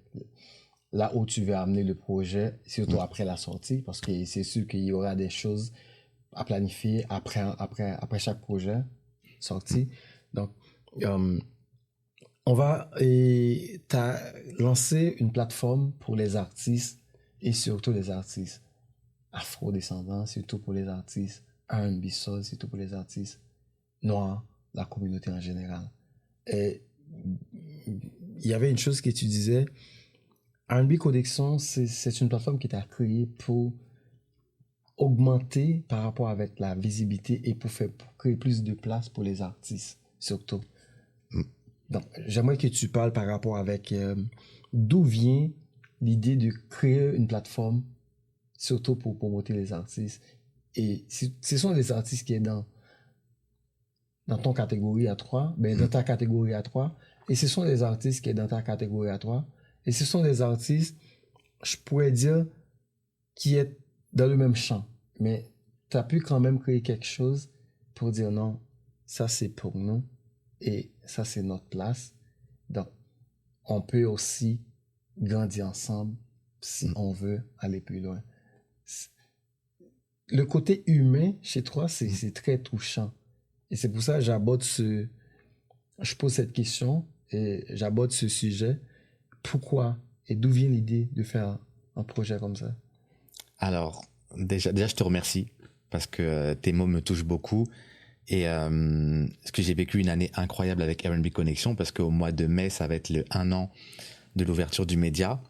là où tu veux amener le projet, surtout après la sortie, parce que c'est sûr qu'il y aura des choses à planifier après chaque projet sorti. Donc, t'as lancé une plateforme pour les artistes et surtout les artistes afro-descendants, surtout pour les artistes R&B soul, surtout pour les artistes noirs, la communauté en général. Et il y avait une chose que tu disais, R&B Connexion, c'est une plateforme qui t'a créée pour augmenter par rapport avec la visibilité et pour créer plus de place pour les artistes, surtout. Donc, j'aimerais que tu parles par rapport avec d'où vient l'idée de créer une plateforme, surtout pour promouvoir les artistes. Et ce sont des artistes qui sont dans ton catégorie à 3, ben dans ta catégorie à 3, et ce sont des artistes qui sont dans ta catégorie à 3, et ce sont des artistes, je pourrais dire, qui sont dans le même champ. Mais tu as pu quand même créer quelque chose pour dire non, ça c'est pour nous, et ça c'est notre place. Donc, on peut aussi grandir ensemble si on veut aller plus loin. Le côté humain chez toi, c'est très touchant. Et c'est pour ça que je pose cette question et j'aborde ce sujet. Pourquoi et d'où vient l'idée de faire un projet comme ça? Alors, déjà, je te remercie parce que tes mots me touchent beaucoup. Et parce que j'ai vécu une année incroyable avec R&B Connexion parce qu'au mois de mai, ça va être le 1 an de l'ouverture du média.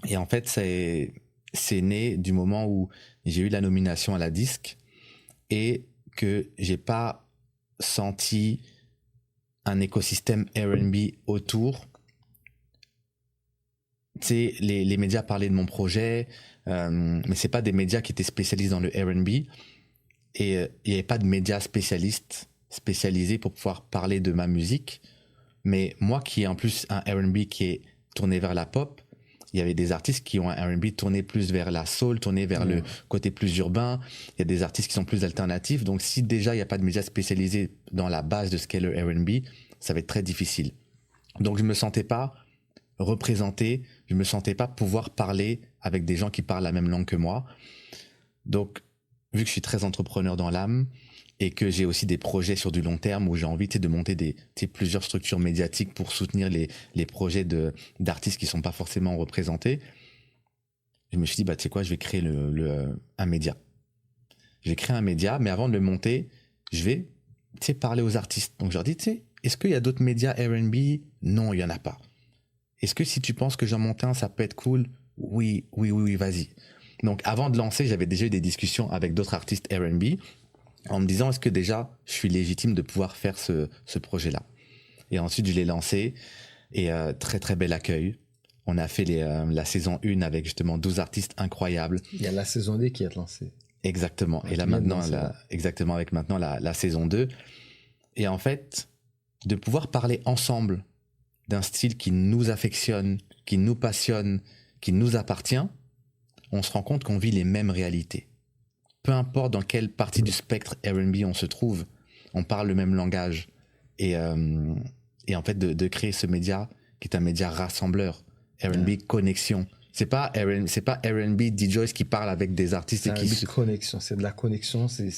Et en fait, c'est né du moment où j'ai eu la nomination à la disque et que j'ai pas senti un écosystème R&B autour. Tu sais, les médias parlaient de mon projet, mais c'est pas des médias qui étaient spécialisés dans le R&B. Et il n'y avait pas de médias spécialisés pour pouvoir parler de ma musique. Mais moi qui ai en plus un R&B qui est tourné vers la pop, il y avait des artistes qui ont un R&B tourné plus vers la soul, tourné vers le côté plus urbain. Il y a des artistes qui sont plus alternatifs. Donc si déjà il n'y a pas de médias spécialisés dans la base de ce qu'est le R&B, ça va être très difficile. Donc je me sentais pas représenté, je me sentais pas pouvoir parler avec des gens qui parlent la même langue que moi. Donc vu que je suis très entrepreneur dans l'âme et que j'ai aussi des projets sur du long terme où j'ai envie de monter plusieurs structures médiatiques pour soutenir les projets d'artistes qui sont pas forcément représentés, je me suis dit, tu sais quoi, je vais créer un média. Je vais créer un média, mais avant de le monter, je vais parler aux artistes. Donc je leur dis, est-ce qu'il y a d'autres médias R&B? Non, il y en a pas. Est-ce que si tu penses que j'en monte un, ça peut être cool? Oui, vas-y. Donc avant de lancer, j'avais déjà eu des discussions avec d'autres artistes R&B en me disant est-ce que déjà je suis légitime de pouvoir faire ce projet-là. Et ensuite je l'ai lancé et très très bel accueil. On a fait la saison 1 avec justement 12 artistes incroyables. Il y a la saison 2 qui est lancée. Exactement. Et là maintenant, exactement avec maintenant la saison 2. Et en fait, de pouvoir parler ensemble d'un style qui nous affectionne, qui nous passionne, qui nous appartient, on se rend compte qu'on vit les mêmes réalités. Peu importe dans quelle partie du spectre R&B on se trouve, on parle le même langage. Et en fait, de créer ce média qui est un média rassembleur, R&B Connexion. C'est pas R&B D-Joyce qui parle avec des artistes. C'est R&B Connexion, c'est de la connexion. C'est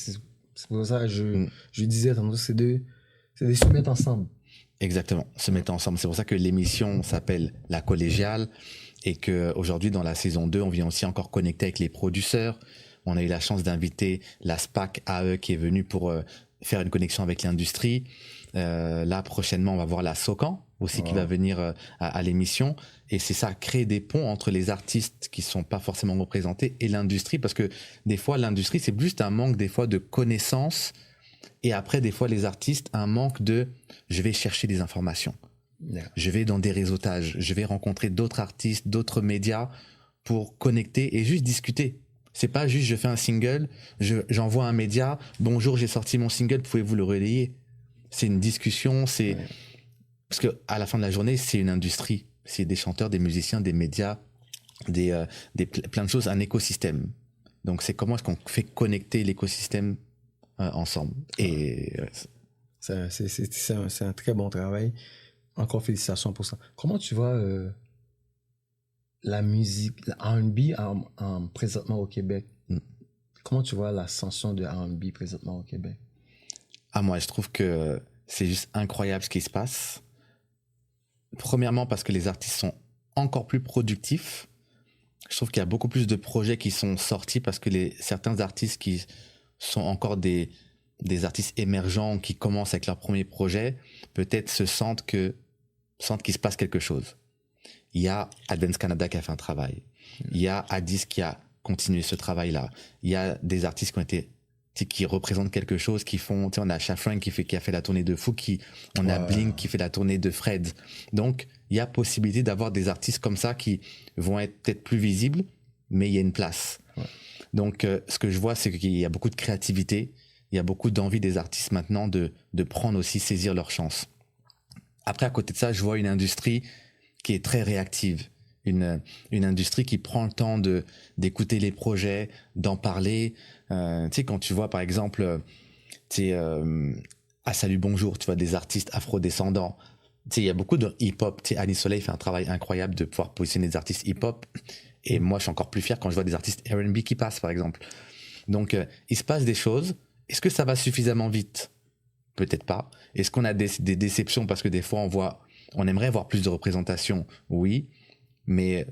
pour ça que je disais, c'est de se mettre ensemble. Exactement, se mettre ensemble. C'est pour ça que l'émission s'appelle La Collégiale et qu'aujourd'hui, dans la saison 2, on vient aussi encore connecter avec les producteurs. On a eu la chance d'inviter la SPAC AE qui est venue pour faire une connexion avec l'industrie. Là, prochainement, on va voir la Socan aussi qui va venir à l'émission. Et c'est ça, créer des ponts entre les artistes qui sont pas forcément représentés et l'industrie. Parce que des fois, l'industrie, c'est juste un manque des fois de connaissances. Et après, des fois, les artistes, un manque de « je vais chercher des informations ». Je vais dans des réseautages, je vais rencontrer d'autres artistes, d'autres médias pour connecter et juste discuter. C'est pas juste je fais un single, j'envoie un média, bonjour j'ai sorti mon single, pouvez-vous le relayer? C'est une discussion, parce que à la fin de la journée c'est une industrie, c'est des chanteurs, des musiciens, des médias, plein de choses, un écosystème. Donc c'est comment est-ce qu'on fait connecter l'écosystème ensemble. Et c'est un très bon travail. Encore félicitations pour ça. Comment tu vois la musique, la R&B présentement au Québec? Comment tu vois l'ascension de R&B présentement au Québec? Moi, je trouve que c'est juste incroyable ce qui se passe. Premièrement, parce que les artistes sont encore plus productifs. Je trouve qu'il y a beaucoup plus de projets qui sont sortis parce que certains artistes qui sont encore des artistes émergents qui commencent avec leur premier projet, peut-être sentent qu'il se passe quelque chose. Il y a Advance Canada qui a fait un travail. Il y a Addis qui a continué ce travail-là. Il y a des artistes qui représentent quelque chose, qui font, on a Shafran qui a fait la tournée de Fou, on a Blink qui fait la tournée de Fred. Donc, il y a possibilité d'avoir des artistes comme ça qui vont être peut-être plus visibles, mais il y a une place. Ouais. Donc, ce que je vois, c'est qu'il y a beaucoup de créativité. Il y a beaucoup d'envie des artistes maintenant de prendre aussi, saisir leur chance. Après, à côté de ça, je vois une industrie qui est très réactive. Une industrie qui prend le temps d'écouter les projets, d'en parler. Tu sais, quand tu vois, par exemple, à Salut Bonjour, tu vois des artistes afro-descendants. Tu sais, il y a beaucoup de hip-hop. Tu sais, Annie Soleil fait un travail incroyable de pouvoir positionner des artistes hip-hop. Et moi, je suis encore plus fier quand je vois des artistes R&B qui passent, par exemple. Donc, il se passe des choses. Est-ce que ça va suffisamment vite? Peut-être pas. Est-ce qu'on a des déceptions parce que des fois, on aimerait voir plus de représentation? Oui. Mais,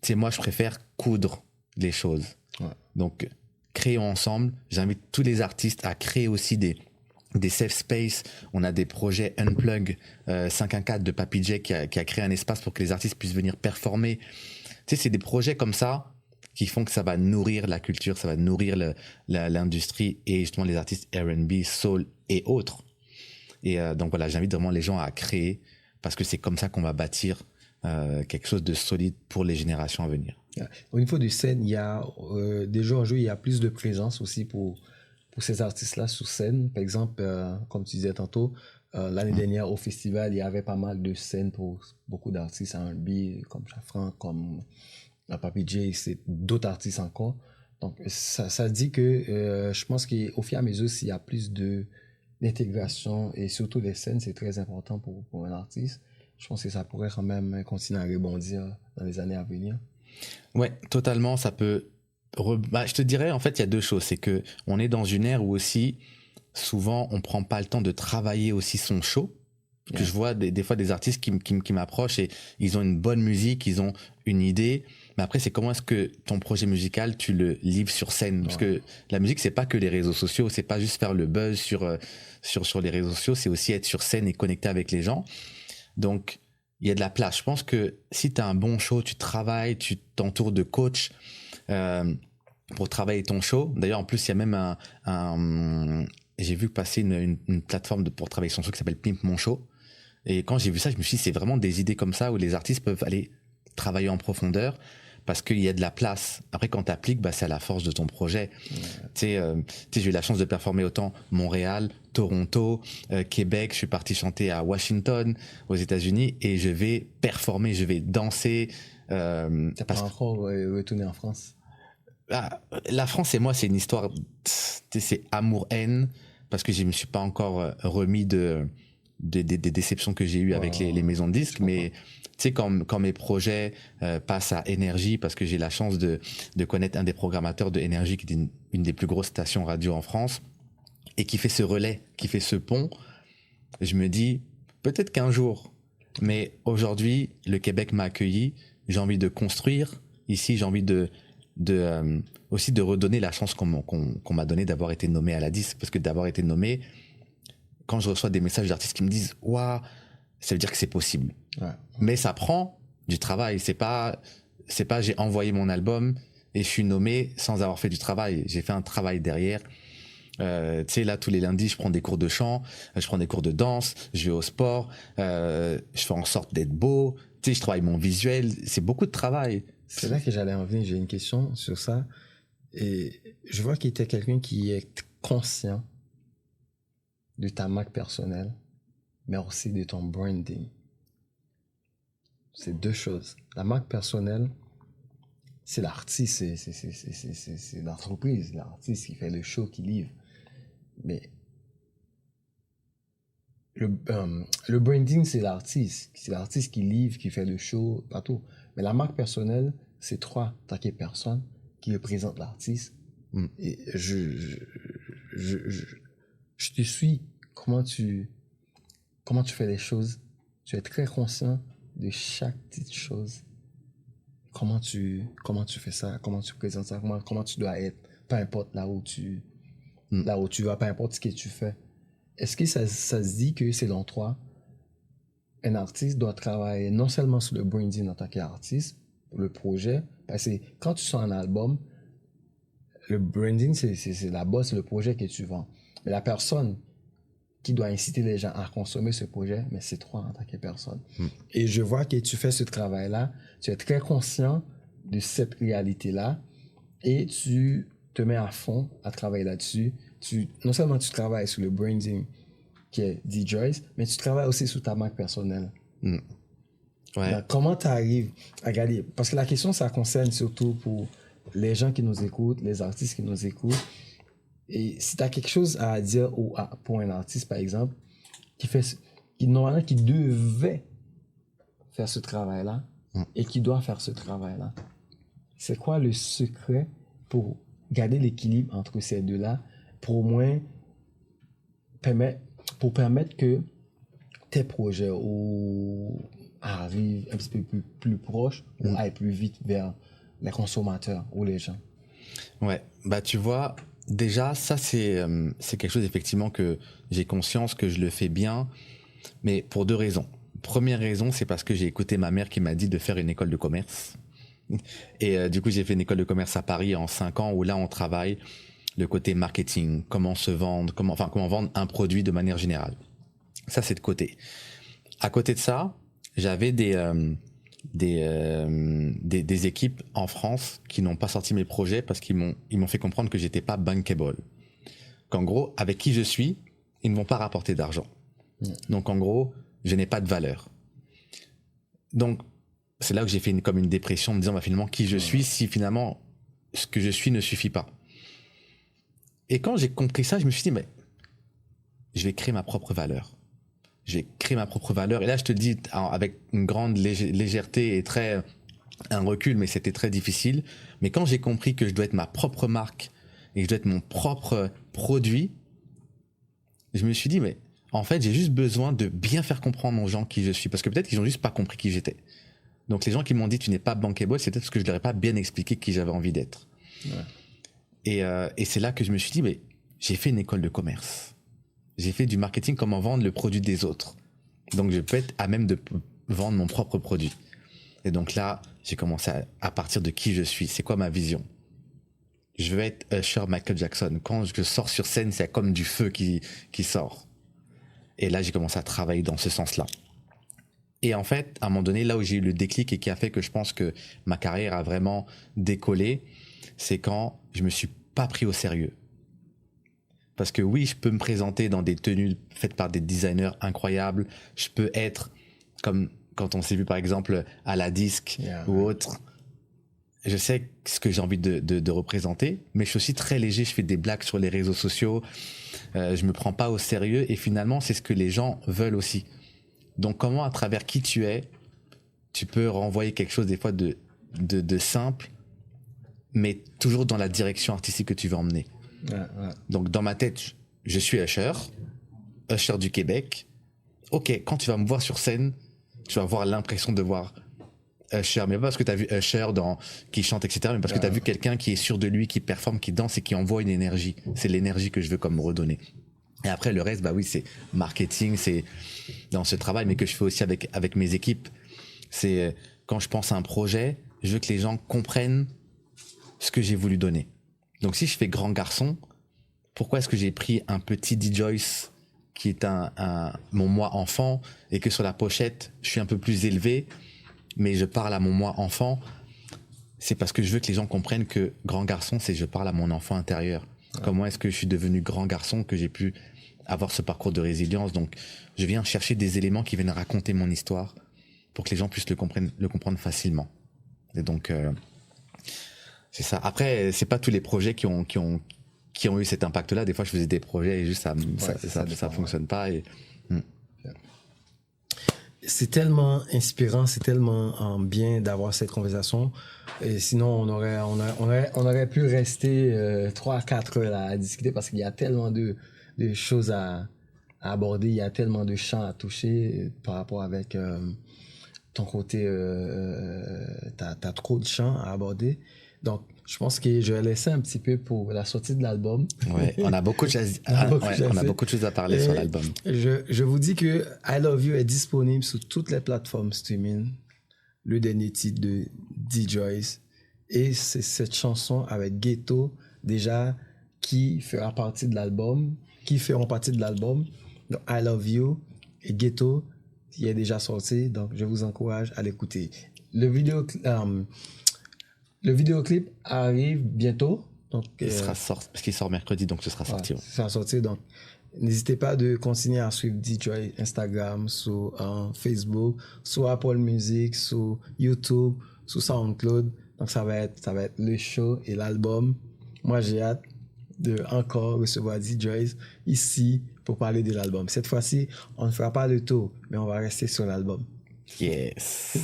tu sais, moi, je préfère coudre les choses. Ouais. Donc, créons ensemble. J'invite tous les artistes à créer aussi des safe space. On a des projets Unplug 514 de Papy J qui a créé un espace pour que les artistes puissent venir performer. Tu sais, c'est des projets comme ça qui font que ça va nourrir la culture, ça va nourrir l'industrie et justement les artistes R&B, soul et autres. Et donc voilà, j'invite vraiment les gens à créer parce que c'est comme ça qu'on va bâtir quelque chose de solide pour les générations à venir. Au niveau de scène, il y a déjà en jeu, il y a plus de présence aussi pour ces artistes-là sur scène. Par exemple, comme tu disais tantôt, l'année dernière au festival, il y avait pas mal de scènes pour beaucoup d'artistes R&B comme Shafran, comme Papy J, c'est d'autres artistes encore. Donc, ça dit que je pense qu'au fur et à mesure, s'il y a plus d'intégration et surtout les scènes, c'est très important pour un artiste. Je pense que ça pourrait quand même continuer à rebondir dans les années à venir. Ouais, totalement. Ça peut. Je te dirais, en fait, il y a deux choses. C'est que on est dans une ère où aussi, souvent, on prend pas le temps de travailler aussi son show. Yeah. Que je vois des fois des artistes qui m'approchent et ils ont une bonne musique, ils ont une idée. Mais après, c'est comment est-ce que ton projet musical, tu le livres sur scène? Parce que la musique, c'est pas que les réseaux sociaux, c'est pas juste faire le buzz sur les réseaux sociaux, c'est aussi être sur scène et connecter avec les gens. Donc, il y a de la place. Je pense que si tu as un bon show, tu travailles, tu t'entoures de coachs pour travailler ton show. D'ailleurs, en plus, il y a même j'ai vu passer une plateforme pour travailler son show qui s'appelle Pimp Mon Show. Et quand j'ai vu ça, je me suis dit, c'est vraiment des idées comme ça où les artistes peuvent aller travailler en profondeur parce qu'il y a de la place. Après, quand tu appliques, c'est à la force de ton projet. Ouais. Tu sais, j'ai eu la chance de performer autant Montréal, Toronto, Québec. Je suis parti chanter à Washington, aux États-Unis, et je vais performer, je vais danser. T'as pas encore retourné en France? La France et moi, c'est une histoire, c'est amour-haine, parce que je me suis pas encore remis des déceptions que j'ai eues avec les maisons de disques, mais tu sais, quand mes projets passent à Énergie, parce que j'ai la chance de connaître un des programmateurs de Énergie, qui est une des plus grosses stations radio en France, et qui fait ce relais, qui fait ce pont, je me dis, peut-être qu'un jour, mais aujourd'hui, le Québec m'a accueilli, j'ai envie de construire, ici, j'ai envie aussi de redonner la chance qu'on m'a donnée d'avoir été nommé à la 10, parce que d'avoir été nommé, quand je reçois des messages d'artistes qui me disent « Waouh », ça veut dire que c'est possible. Ouais. Mais ça prend du travail. C'est pas j'ai envoyé mon album et je suis nommé sans avoir fait du travail. J'ai fait un travail derrière. Tu sais, là, tous les lundis, je prends des cours de chant, je prends des cours de danse, je vais au sport, je fais en sorte d'être beau. Tu sais, je travaille mon visuel. C'est beaucoup de travail. C'est là que j'allais en venir. J'ai une question sur ça. Et je vois qu'il était quelqu'un qui est conscient de ta marque personnelle, mais aussi de ton branding. C'est deux choses. La marque personnelle, c'est l'artiste, c'est l'entreprise, l'artiste qui fait le show, qui livre. Mais le branding, c'est l'artiste. C'est l'artiste qui livre, qui fait le show, pas tout. Mais la marque personnelle, c'est toi, tant que personne, qui représente l'artiste. Et je te suis. Comment tu fais les choses. Tu es très conscient de chaque petite chose. Comment tu fais ça, comment tu présentes ça, comment tu dois être, peu importe là où tu vas, peu importe ce que tu fais. Est-ce que ça se dit que, selon toi, un artiste doit travailler non seulement sur le branding en tant qu'artiste, le projet, parce que quand tu sors un album, le branding, c'est la base, c'est le projet que tu vends. Mais la personne qui doit inciter les gens à consommer ce projet, mais c'est toi en tant que personne. Et je vois que tu fais ce travail-là, tu es très conscient de cette réalité-là et tu te mets à fond à travailler là-dessus. Non seulement tu travailles sur le branding qui est D-Joyce, mais tu travailles aussi sur ta marque personnelle. Ouais. Donc, comment tu arrives à garder... Parce que la question, ça concerne surtout pour les gens qui nous écoutent, les artistes qui nous écoutent. Et si tu as quelque chose à dire pour un artiste, par exemple, normalement, qui devait faire ce travail-là et qui doit faire ce travail-là, c'est quoi le secret pour garder l'équilibre entre ces deux-là, pour au moins permettre que tes projets arrivent un petit peu plus proches ou aillent plus vite vers les consommateurs ou les gens? Ouais, bah tu vois, déjà ça c'est quelque chose effectivement que j'ai conscience que je le fais bien, mais pour deux raisons. Première raison, c'est parce que j'ai écouté ma mère qui m'a dit de faire une école de commerce. Et du coup, j'ai fait une école de commerce à Paris en 5 ans où là, on travaille le côté marketing, comment se vendre, comment vendre un produit de manière générale. Ça, c'est de côté. À côté de ça, j'avais des équipes en France qui n'ont pas sorti mes projets parce qu'ils m'ont fait comprendre que j'étais pas bankable. Qu'en gros, avec qui je suis, ils ne vont pas rapporter d'argent. Donc en gros, je n'ai pas de valeur. Donc c'est là que j'ai fait comme une dépression en me disant finalement qui je suis si finalement ce que je suis ne suffit pas. Et quand j'ai compris ça, je me suis dit mais je vais créer ma propre valeur. Je vais créer ma propre valeur. Et là, je te dis avec une grande légèreté et un recul, mais c'était très difficile. Mais quand j'ai compris que je dois être ma propre marque et que je dois être mon propre produit, je me suis dit, mais en fait, j'ai juste besoin de bien faire comprendre aux gens qui je suis. Parce que peut-être qu'ils n'ont juste pas compris qui j'étais. Donc les gens qui m'ont dit, tu n'es pas bankable, c'est peut-être parce que je leur ai pas bien expliqué qui j'avais envie d'être. Ouais. Et c'est là que je me suis dit, mais j'ai fait une école de commerce. J'ai fait du marketing, comment vendre le produit des autres. Donc, je peux être à même de vendre mon propre produit. Et donc là, j'ai commencé à partir de qui je suis. C'est quoi ma vision? Je veux être Usher Michael Jackson. Quand je sors sur scène, c'est comme du feu qui sort. Et là, j'ai commencé à travailler dans ce sens-là. Et en fait, à un moment donné, là où j'ai eu le déclic et qui a fait que je pense que ma carrière a vraiment décollé, c'est quand je me suis pas pris au sérieux. Parce que oui, je peux me présenter dans des tenues faites par des designers incroyables. Je peux être comme quand on s'est vu par exemple à la disque ou autre. Je sais ce que j'ai envie de représenter, mais je suis aussi très léger. Je fais des blagues sur les réseaux sociaux. Je me prends pas au sérieux et finalement, c'est ce que les gens veulent aussi. Donc comment, à travers qui tu es, tu peux renvoyer quelque chose des fois de simple, mais toujours dans la direction artistique que tu veux emmener. Donc dans ma tête, je suis Usher du Québec. Ok, quand tu vas me voir sur scène, tu vas avoir l'impression de voir Usher, mais pas parce que tu as vu Usher qui chante, etc., mais parce que tu as vu quelqu'un qui est sûr de lui, qui performe, qui danse et qui envoie une énergie. C'est l'énergie que je veux comme redonner. Et après, le reste, bah oui, c'est marketing, c'est dans ce travail, mais que je fais aussi avec mes équipes. C'est quand je pense à un projet, je veux que les gens comprennent ce que j'ai voulu donner. Donc si je fais Grand Garçon, pourquoi est-ce que j'ai pris un petit D-Joyce qui est mon moi enfant et que sur la pochette, je suis un peu plus élevé, mais je parle à mon moi enfant? C'est parce que je veux que les gens comprennent que Grand Garçon, c'est je parle à mon enfant intérieur. Comment est-ce que je suis devenu grand garçon, que j'ai pu avoir ce parcours de résilience. Donc, je viens chercher des éléments qui viennent raconter mon histoire pour que les gens puissent le comprendre facilement. Et donc, c'est ça. Après, c'est pas tous les projets qui ont eu cet impact-là. Des fois, je faisais des projets et juste ça fonctionne pas. Et, C'est tellement inspirant, c'est tellement bien d'avoir cette conversation. Et sinon, on aurait pu rester 3-4 heures là, à discuter parce qu'il y a tellement de choses à aborder, il y a tellement de champs à toucher par rapport avec ton côté, t'as trop de champs à aborder. Donc, je pense que je vais laisser un petit peu pour la sortie de l'album. Ouais, on a beaucoup de choses à parler sur l'album. Je vous dis que I Love You est disponible sur toutes les plateformes streaming. Le dernier titre de D-Joyce. Et c'est cette chanson avec Ghetto, déjà, qui feront partie de l'album. Donc, I Love You et Ghetto, qui est déjà sorti. Donc, je vous encourage à l'écouter. Le vidéoclip arrive bientôt. Donc, parce qu'il sort mercredi, donc ce sera sorti. Ce sera sorti. Donc, n'hésitez pas de continuer à suivre D-Joyce Instagram, sur Facebook, sur Apple Music, sur YouTube, sur SoundCloud. Donc, ça va être le show et l'album. Moi, j'ai hâte de encore recevoir D-Joyce ici pour parler de l'album. Cette fois-ci, on ne fera pas le tour, mais on va rester sur l'album. Yes.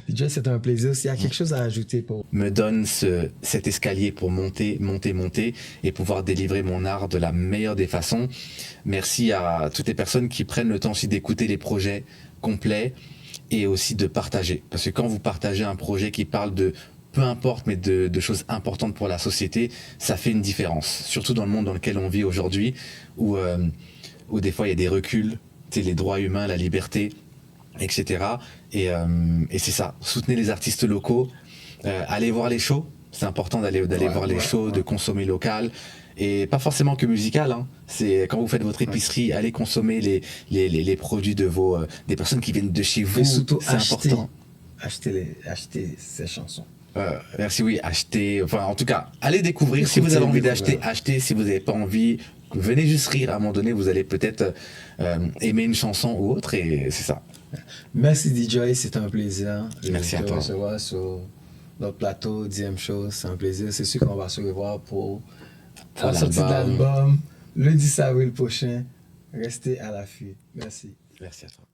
D-Joyce, c'est un plaisir. S'il y a quelque chose à ajouter pour... Me donne cet escalier pour monter et pouvoir délivrer mon art de la meilleure des façons. Merci à toutes les personnes qui prennent le temps aussi d'écouter les projets complets et aussi de partager. Parce que quand vous partagez un projet qui parle de peu importe, mais de choses importantes pour la société, ça fait une différence. Surtout dans le monde dans lequel on vit aujourd'hui, où des fois il y a des reculs, les droits humains, la liberté, etc. Et c'est ça. Soutenez les artistes locaux, allez voir les shows. C'est important d'aller voir les shows, de consommer local. Et pas forcément que musical, hein. C'est quand vous faites votre épicerie, allez consommer les produits des personnes qui viennent de chez vous. Et surtout, c'est important. Achetez ces chansons. Merci, oui, achetez. Enfin, en tout cas, allez découvrir. Si vous avez envie d'acheter, achetez. Si vous n'avez pas envie, venez juste rire. À un moment donné, vous allez peut-être aimer une chanson ou autre, et c'est ça. Merci D-Joyce, c'est un plaisir. Merci à toi. De recevoir sur notre plateau, DM Show, c'est un plaisir. C'est sûr qu'on va se revoir pour la sortie de l'album le 10 avril prochain. Restez à l'affût. Merci. Merci à toi.